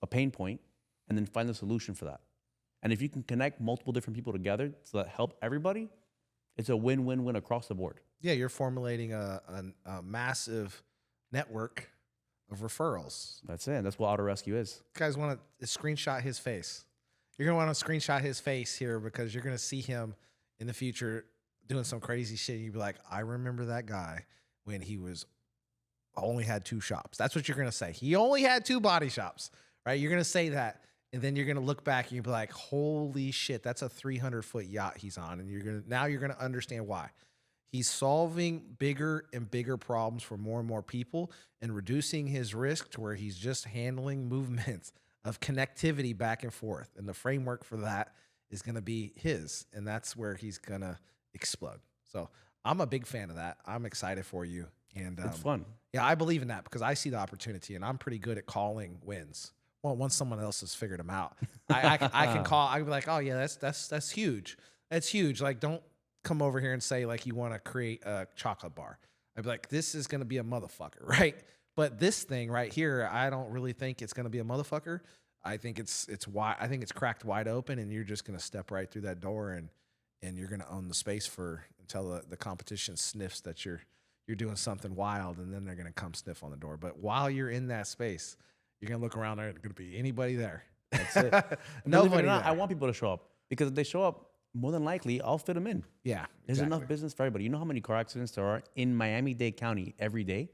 B: a pain point, and then find a solution for that. And if you can connect multiple different people together so that help everybody, it's a win-win-win across the board.
A: Yeah, you're formulating a massive network of referrals.
B: That's it. That's what Auto Rescue is.
A: You guys want to screenshot his face. You're going to want to screenshot his face here because you're going to see him in the future doing some crazy shit. You'd be like, I remember that guy when he only had 2 shops. That's what you're going to say. He only had 2 body shops, right? You're going to say that. And then you're going to look back and you'll be like, holy shit, that's a 300-foot yacht he's on. And you're going to understand why. He's solving bigger and bigger problems for more and more people and reducing his risk to where he's just handling movements of connectivity back and forth. And the framework for that is going to be his. And that's where he's going to explode. So I'm a big fan of that. I'm excited for you. And
B: It's fun.
A: Yeah, I believe in that because I see the opportunity and I'm pretty good at calling wins. Well, once someone else has figured them out, I can call. I can be like, oh yeah, that's huge. That's huge. Like, don't come over here and say like you want to create a chocolate bar. I'd be like, this is gonna be a motherfucker, right? But this thing right here, I don't really think it's gonna be a motherfucker. I think it's wide. I think it's cracked wide open, and you're just gonna step right through that door, and you're gonna own the space until the competition sniffs that you're you're doing something wild, and then they're gonna come sniff on the door. But while you're in that space, you're gonna look around. There's gonna be anybody there.
B: That's it. Believe it or
A: Nobody
B: not,
A: there.
B: I want people to show up because if they show up, more than likely, I'll fit them in.
A: Yeah,
B: There's
A: exactly.
B: enough business for everybody. You know how many car accidents there are in Miami-Dade County every day?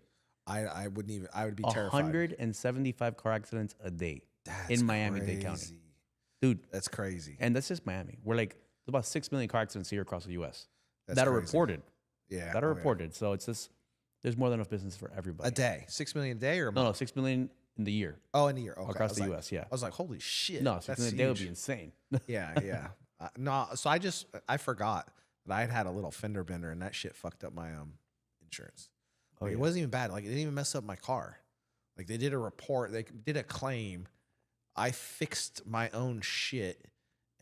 A: I wouldn't even. I would be terrified.
B: 175 car accidents a day
A: That's
B: in Miami-Dade County.
A: crazy.
B: Dude,
A: That's crazy.
B: and that's just Miami. We're like, there's about 6 million car accidents here across the U.S.
A: That's
B: that are
A: crazy.
B: reported.
A: Yeah,
B: That are
A: oh, yeah.
B: reported. So it's just, there's more than enough business for everybody.
A: A day, 6 million a day or a
B: No,
A: month?
B: 6 million in the year
A: Oh, in a year. Okay.
B: across
A: I was
B: the
A: like,
B: U.S., yeah.
A: I was like, holy shit.
B: No, 6
A: that's
B: million a day would be
A: huge.
B: insane.
A: Yeah, yeah. No, so I forgot that I had a little fender bender, and that shit fucked up my insurance.
B: Oh,
A: Like,
B: yeah.
A: It wasn't even bad. Like, it didn't even mess up my car. Like, they did a report, they did a claim. I fixed my own shit,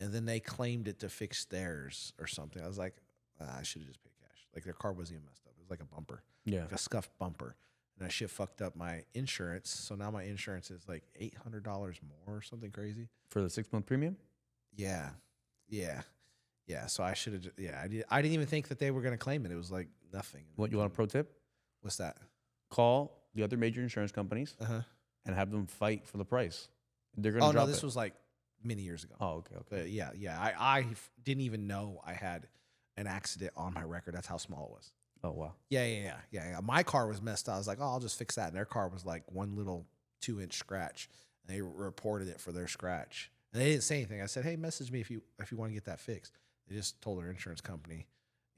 A: and then they claimed it to fix theirs or something. I was like, I should have just paid cash. Like, their car wasn't even messed up. It was like a bumper,
B: Yeah.
A: like a scuffed bumper. And that shit fucked up my insurance. So now my insurance is like $800 more or something crazy.
B: For the 6-month premium?
A: Yeah. Yeah. Yeah. So I should have, I didn't even think that they were going to claim it. It was like nothing.
B: What, you want a pro tip?
A: What's that?
B: Call the other major insurance companies
A: Uh-huh.
B: and have them fight for the price. They're going to
A: Oh,
B: drop
A: no, this
B: it.
A: was like many years ago.
B: Oh, okay, okay.
A: But yeah. I didn't even know I had an accident on my record. That's how small it was.
B: Oh, wow.
A: Yeah. My car was messed up. I was like, oh, I'll just fix that. And their car was like one little 2-inch scratch. And they reported it for their scratch. And they didn't say anything. I said, hey, message me if you want to get that fixed. They just told their insurance company.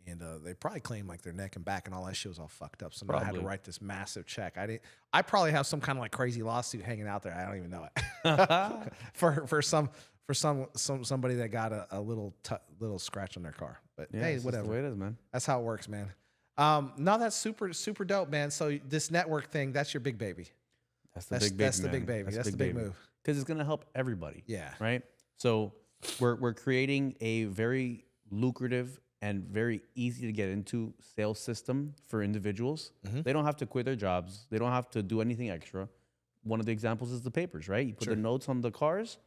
A: And they probably claimed like their neck and back and all that shit was all fucked up. So now I had to
B: Probably.
A: write this massive check. I probably have some kind of like crazy lawsuit hanging out there. I don't even know it. for somebody that got a little scratch on their car. But
B: Yeah,
A: hey,
B: it's just the
A: whatever.
B: way it is, man.
A: That's how it works, man. No, that's super dope, man. So this network thing, that's your big baby.
B: That's the
A: That's
B: big baby.
A: that's the big baby. That's the big move.
B: Because it's going to help everybody.
A: Yeah.
B: Right? So we're creating a very lucrative and very easy to get into sales system for individuals.
A: Mm-hmm.
B: They don't have to quit their jobs. They don't have to do anything extra. One of the examples is the papers, right? You put
A: Sure.
B: the notes on the cars,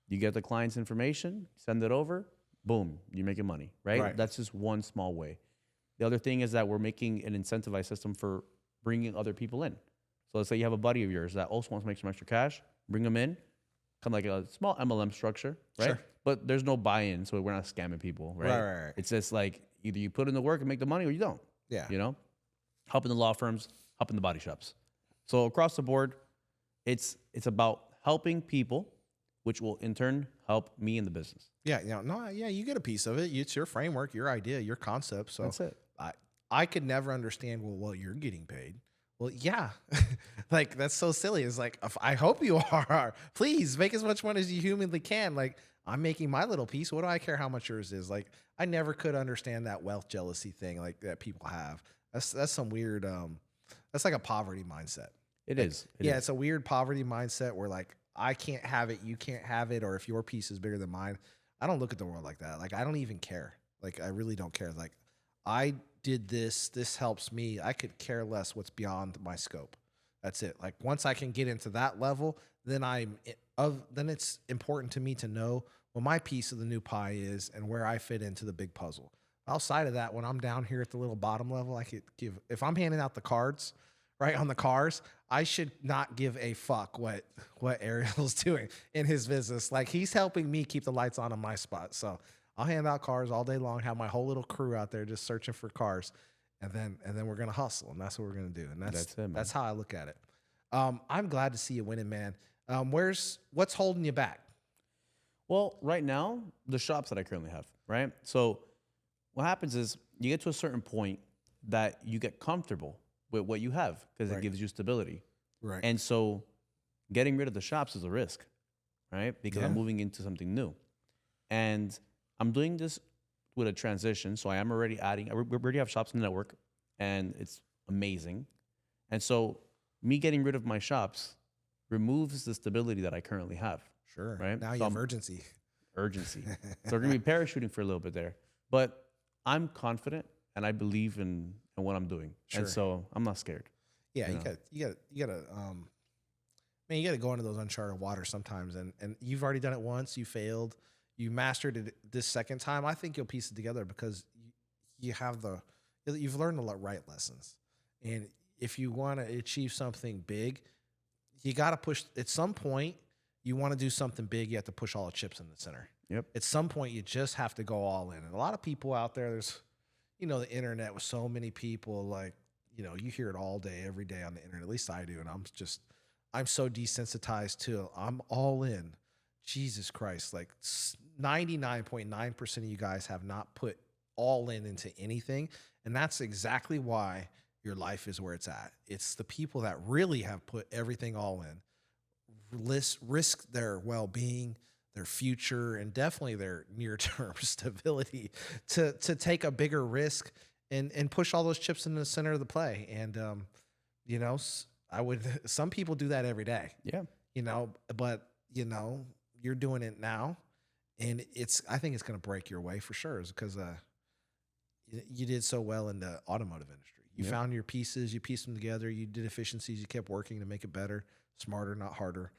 B: you get the client's information, send it over, boom, you're making money, right?
A: Right.
B: That's just one small way. The other thing is that we're making an incentivized system for bringing other people in. So let's say you have a buddy of yours that also wants to make some extra cash, bring them in, kind of like a small MLM structure, right?
A: Sure.
B: But there's no buy-in, so we're not scamming people, right?
A: Right.
B: It's just like either you put in the work and make the money or you don't,
A: Yeah.
B: you know? Helping the law firms, helping the body shops. So across the board, it's about helping people, which will in turn help me in the business.
A: Yeah. You get a piece of it. It's your framework, your idea, your concept. So
B: That's it.
A: I could never understand, well, you're getting paid. Well, yeah. Like, that's so silly. It's like, I hope you are. Please make as much money as you humanly can. Like, I'm making my little piece. What do I care how much yours is? Like, I never could understand that wealth jealousy thing like that people have. That's some weird, that's like a poverty mindset.
B: It is.
A: It's a weird poverty mindset where like, I can't have it, you can't have it, or if your piece is bigger than mine. I don't look at the world like that. Like, I don't even care. Like, I really don't care. Like, I did this helps me. I could care less what's beyond my scope. That's it. Like, once I can get into that level, then then it's important to me to know what my piece of the new pie is and where I fit into the big puzzle. Outside of that, when I'm down here at the little bottom level, I could give, if I'm handing out the cards, right, on the cars, I should not give a fuck what Ariel's doing in his business. Like, he's helping me keep the lights on my spot. So I'll hand out cars all day long, have my whole little crew out there just searching for cars. And then we're gonna hustle, and that's what we're gonna do. And that's
B: it, man.
A: That's how I look at it. I'm glad to see you winning, man. What's holding you back?
B: Well, right now, the shops that I currently have, right? So what happens is you get to a certain point that you get comfortable with what you have because
A: Right.
B: it gives you stability.
A: Right.
B: And so getting rid of the shops is a risk, right? Because I'm
A: Yeah.
B: moving into something new. And I'm doing this with a transition. So I am already adding, we already have shops in the network, and it's amazing. And so me getting rid of my shops removes the stability that I currently have.
A: Sure.
B: Right.
A: Now
B: So
A: you have
B: I'm-
A: urgency.
B: Urgency. So we're going to be parachuting for a little bit there. But I'm confident and I believe in what I'm doing.
A: Sure.
B: And so I'm not scared.
A: Yeah,
B: You
A: you
B: know.
A: gotta man, you gotta go into those uncharted waters sometimes, and you've already done it once, you failed, you mastered it this second time. I think you'll piece it together because you've learned the right lessons, And if you want to achieve something big, you got to push. At some point, you want to do something big, you have to push all the chips in the center.
B: Yep.
A: At some point, you just have to go all in. And a lot of people out there, there's, the internet with so many people, like, you hear it all day, every day on the internet. At least I do. And I'm so desensitized to, I'm all in. Jesus Christ. Like 99.9% of you guys have not put all in into anything. And that's exactly why your life is where it's at. It's the people that really have put everything all in, risk their well-being, their future, and definitely their near-term stability to take a bigger risk and push all those chips into the center of the play. And some people do that every day.
B: Yeah.
A: But you're doing it now, and I think it's going to break your way for sure, because you did so well in the automotive industry. You found your pieces, you pieced them together, you did efficiencies, you kept working to make it better, smarter, not harder.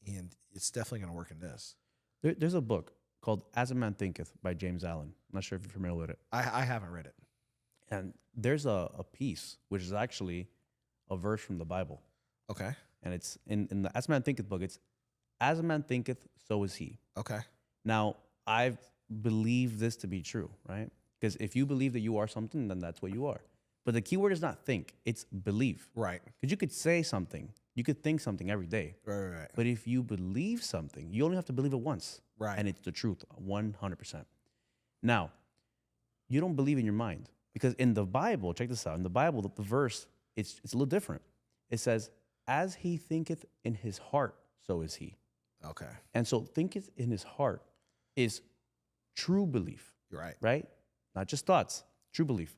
A: And it's definitely going to work in this.
B: There's a book called As a Man Thinketh by James Allen. I'm not sure if you're familiar with it.
A: I haven't read it.
B: And there's a piece, which is actually a verse from the Bible.
A: Okay.
B: And it's in the As a Man Thinketh book, it's as a man thinketh, so is he.
A: Okay.
B: Now, I believe this to be true, right? Because if you believe that you are something, then that's what you are. But the key word is not think, it's believe.
A: Right.
B: Because you could say something, you could think something every day.
A: Right.
B: But if you believe something, you only have to believe it once.
A: Right.
B: And it's the truth, 100%. Now, you don't believe in your mind. Because in the Bible, check this out, in the Bible, the verse, it's a little different. It says, as he thinketh in his heart, so is he.
A: Okay.
B: And so thinketh in his heart is true belief.
A: You're right.
B: Right? Not just thoughts, true belief.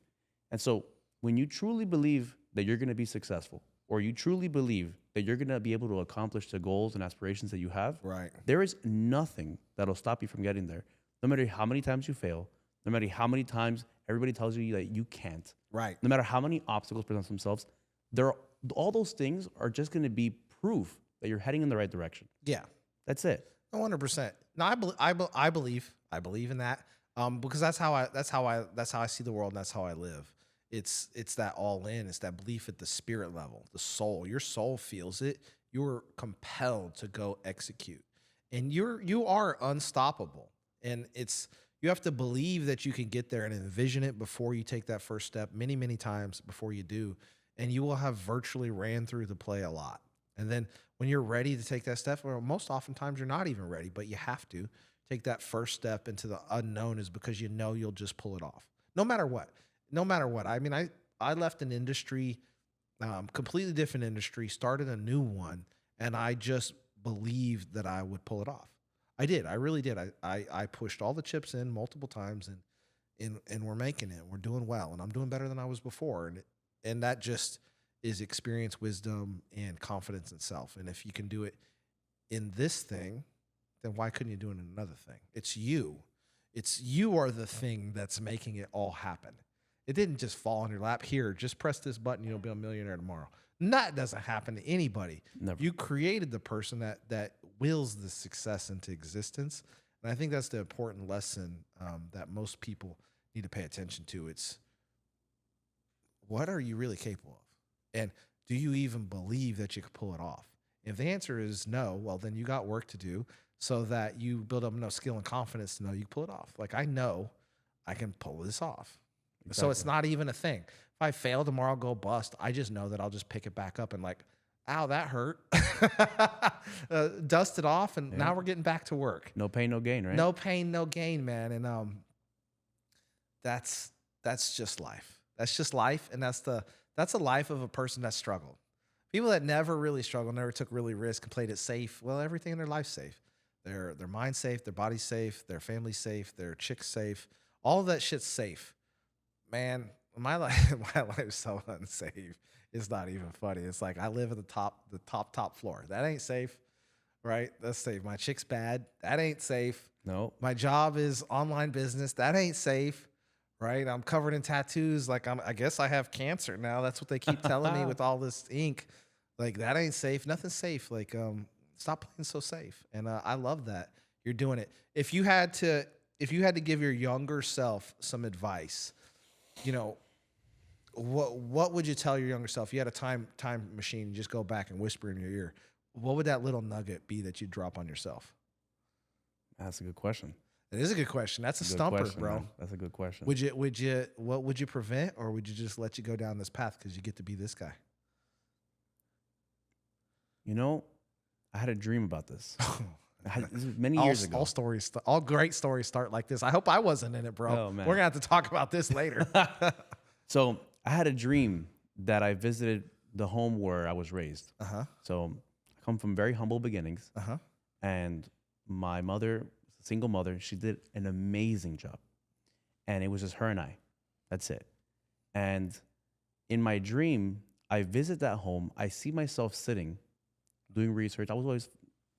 B: And so when you truly believe that you're going to be successful, or you truly believe that you're going to be able to accomplish the goals and aspirations that you have,
A: right,
B: there is nothing that'll stop you from getting there. No matter how many times you fail, no matter how many times everybody tells you that you can't,
A: right,
B: no matter how many obstacles present themselves, all those things are just going to be proof that you're heading in the right direction.
A: Yeah.
B: That's it.
A: 100%. No, I believe in that. Because that's how I see the world, and that's how I live. It's that all in. It's that belief at the spirit level, the soul. Your soul feels it. You're compelled to go execute, and you are unstoppable. And you have to believe that you can get there and envision it before you take that first step. Many, many times before you do, and you will have virtually ran through the play a lot. And then when you're ready to take that step, well, most oftentimes you're not even ready, but you have to take that first step into the unknown, is because you'll just pull it off. No matter what. I mean, I left an industry, completely different industry, started a new one, and I just believed that I would pull it off. I did. I really did. I pushed all the chips in multiple times, and we're making it. We're doing well, and I'm doing better than I was before. And that just is experience, wisdom, and confidence in self. And if you can do it in this thing, then why couldn't you do it in another thing? It's you. You are the thing that's making it all happen. It didn't just fall on your lap. Here, just press this button, you'll be a millionaire tomorrow. And that doesn't happen to anybody.
B: Never.
A: You created the person that wills the success into existence. And I think that's the important lesson that most people need to pay attention to. It's, what are you really capable of? And do you even believe that you could pull it off? If the answer is no, well, then you got work to do, so that you build up enough skill and confidence to know you can pull it off. Like, I know I can pull this off. Exactly. So it's not even a thing. If I fail tomorrow, go bust, I just know that I'll just pick it back up and, like, ow, that hurt. Dust it off, and now we're getting back to work.
B: No pain, no gain, right?
A: No pain, no gain, man. And that's just life. That's just life, and that's a life of a person that struggled. People that never really struggled, never took really risk, and played it safe, well, everything in their life's safe. Their mind's safe, their body's safe, their family's safe, their chick's safe. All of that shit's safe. Man, my life's so unsafe. It's not even funny. It's like I live at the top floor. That ain't safe, right? That's safe. My chick's bad. That ain't safe.
B: No.
A: My job is online business. That ain't safe, right? I'm covered in tattoos. Like, I guess I have cancer now. That's what they keep telling me with all this ink. Like, that ain't safe. Nothing's safe. Like, stop playing so safe. And I love that you're doing it. If you had to give your younger self some advice, what would you tell your younger self? You had a time machine, you just go back and whisper in your ear. What would that little nugget be that you drop on yourself?
B: That's a good question.
A: It is a good question. That's a
B: Good
A: stumper,
B: question,
A: bro.
B: man. That's a good question.
A: What would you prevent, or would you just let you go down this path because you get to be this guy?
B: You know, I had a dream about this. This was many years ago.
A: All great stories start like this. I hope I wasn't in it, bro.
B: Oh, man.
A: We're gonna have to talk about this later.
B: So I had a dream that I visited the home where I was raised. So I come from very humble beginnings. And my mother, single mother, she did an amazing job. And it was just her and I. That's it. And in my dream, I visit that home. I see myself sitting, doing research. I was always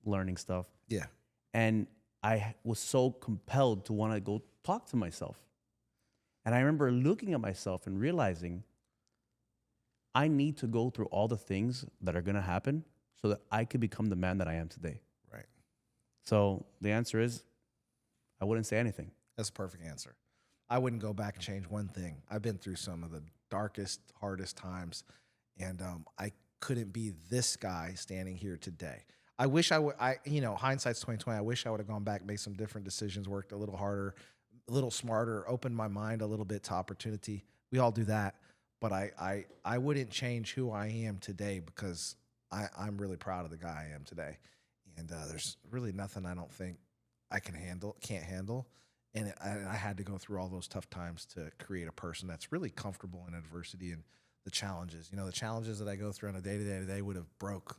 B: learning stuff.
A: Yeah.
B: And I was so compelled to want to go talk to myself. And I remember looking at myself and realizing I need to go through all the things that are going to happen so that I could become the man that I am today.
A: Right.
B: So the answer is I wouldn't say anything.
A: That's a perfect answer. I wouldn't go back and change one thing. I've been through some of the darkest, hardest times, and I couldn't be this guy standing here today. I wish I would. Hindsight's 20/20. I wish I would have gone back, made some different decisions, worked a little harder, a little smarter, opened my mind a little bit to opportunity. We all do that, but I wouldn't change who I am today because I'm really proud of the guy I am today, and there's really nothing I don't think I can't handle. And I had to go through all those tough times to create a person that's really comfortable in adversity and the challenges. The challenges that I go through on a day-to-day today would have broke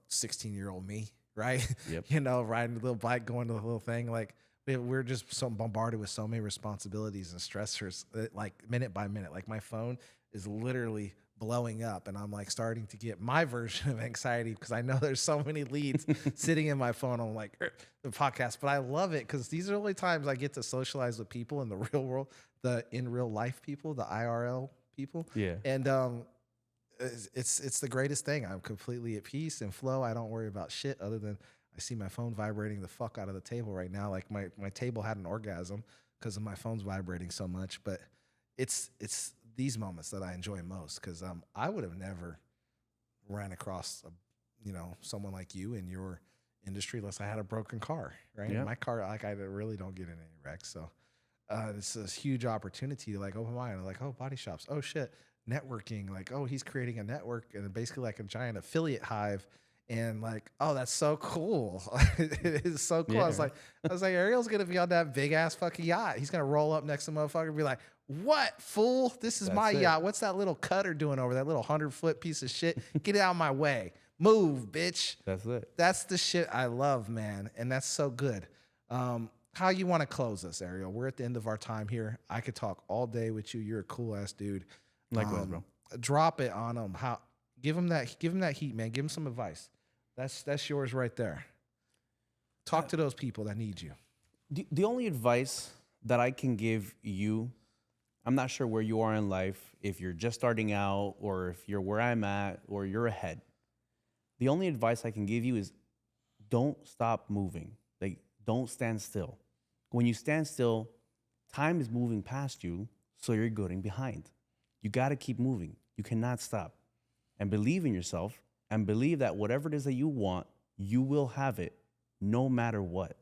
A: 16-year-old me, right?
B: Yep.
A: Riding a little bike, going to the little thing. Like we're just so bombarded with so many responsibilities and stressors, like minute by minute. Like my phone is literally blowing up, and I'm like starting to get my version of anxiety because I know there's so many leads sitting in my phone. I'm like the podcast, but I love it because these are the only times I get to socialize with people in the real world, the in real life people, the IRL people.
B: Yeah.
A: And it's the greatest thing. I'm completely at peace and flow. I don't worry about shit other than I see my phone vibrating the fuck out of the table right now. Like my table had an orgasm because of my phone's vibrating so much. But it's these moments that I enjoy most because I would have never ran across someone like you in your industry unless I had a broken car, right?
B: Yeah.
A: My car, like I really don't get in any wrecks. So it's this huge opportunity to like open my mind. Like, oh, body shops. Oh shit. Networking, like, oh, he's creating a network and basically like a giant affiliate hive, and like, oh, that's so cool. It is so cool.
B: Yeah.
A: I was like, Ariel's gonna be on that big ass fucking yacht. He's gonna roll up next to motherfucker and be like, what, fool? This is my yacht. What's that little cutter doing over that little 100-foot piece of shit? Get it out of my way. Move, bitch.
B: That's it.
A: That's the shit I love, man. And that's so good. How you want to close us, Ariel? We're at the end of our time here. I could talk all day with you. You're a cool ass dude.
B: Likewise, bro.
A: Drop it on them. Give him that heat, man. Give him some advice. That's yours right there. Talk to those people that need you.
B: The only advice that I can give you, I'm not sure where you are in life, if you're just starting out or if you're where I'm at or you're ahead. The only advice I can give you is don't stop moving. Like, don't stand still. When you stand still, time is moving past you, so you're getting behind. You got to keep moving. You cannot stop. And believe in yourself and believe that whatever it is that you want, you will have it no matter what.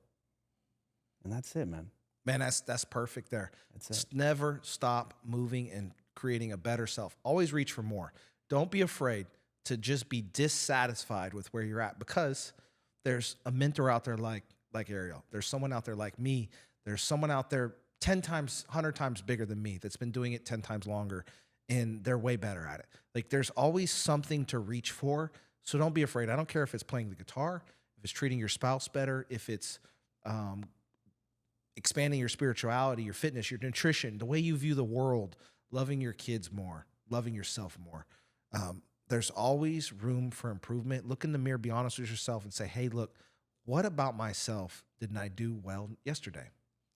B: And that's it, man.
A: Man, that's perfect there.
B: That's it.
A: Never stop moving and creating a better self. Always reach for more. Don't be afraid to just be dissatisfied with where you're at because there's a mentor out there like Ariel. There's someone out there like me. There's someone out there 10 times, 100 times bigger than me that's been doing it 10 times longer. And they're way better at it. Like there's always something to reach for. So don't be afraid. I don't care if it's playing the guitar, if it's treating your spouse better, if it's expanding your spirituality, your fitness, your nutrition, the way you view the world, loving your kids more, loving yourself more. There's always room for improvement. Look in the mirror, be honest with yourself and say, hey, look, what about myself didn't I do well yesterday?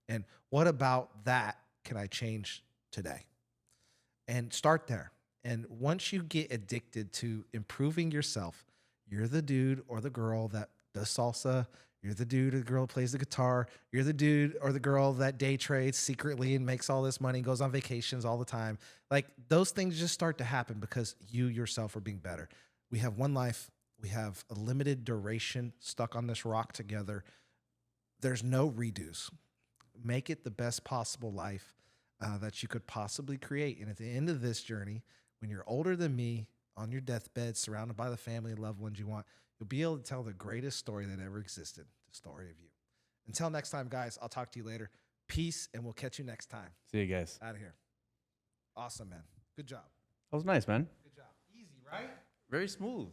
A: And what about that can I change today? And start there. And once you get addicted to improving yourself, you're the dude or the girl that does salsa, You're the dude or the girl who plays the guitar. You're the dude or the girl that day trades secretly and makes all this money, goes on vacations all the time. Like those things just start to happen because you yourself are being better. We have one life. We have a limited duration stuck on this rock together. There's no redos. Make it the best possible life that you could possibly create. And at the end of this journey, when you're older than me, on your deathbed, surrounded by the family and loved ones you want, you'll be able to tell the greatest story that ever existed, the story of you. Until next time, guys, I'll talk to you later. Peace, and we'll catch you next time.
B: See you guys.
A: Out of here. Awesome, man. Good job.
B: That was nice, man.
A: Good job. Easy, right?
B: Very smooth.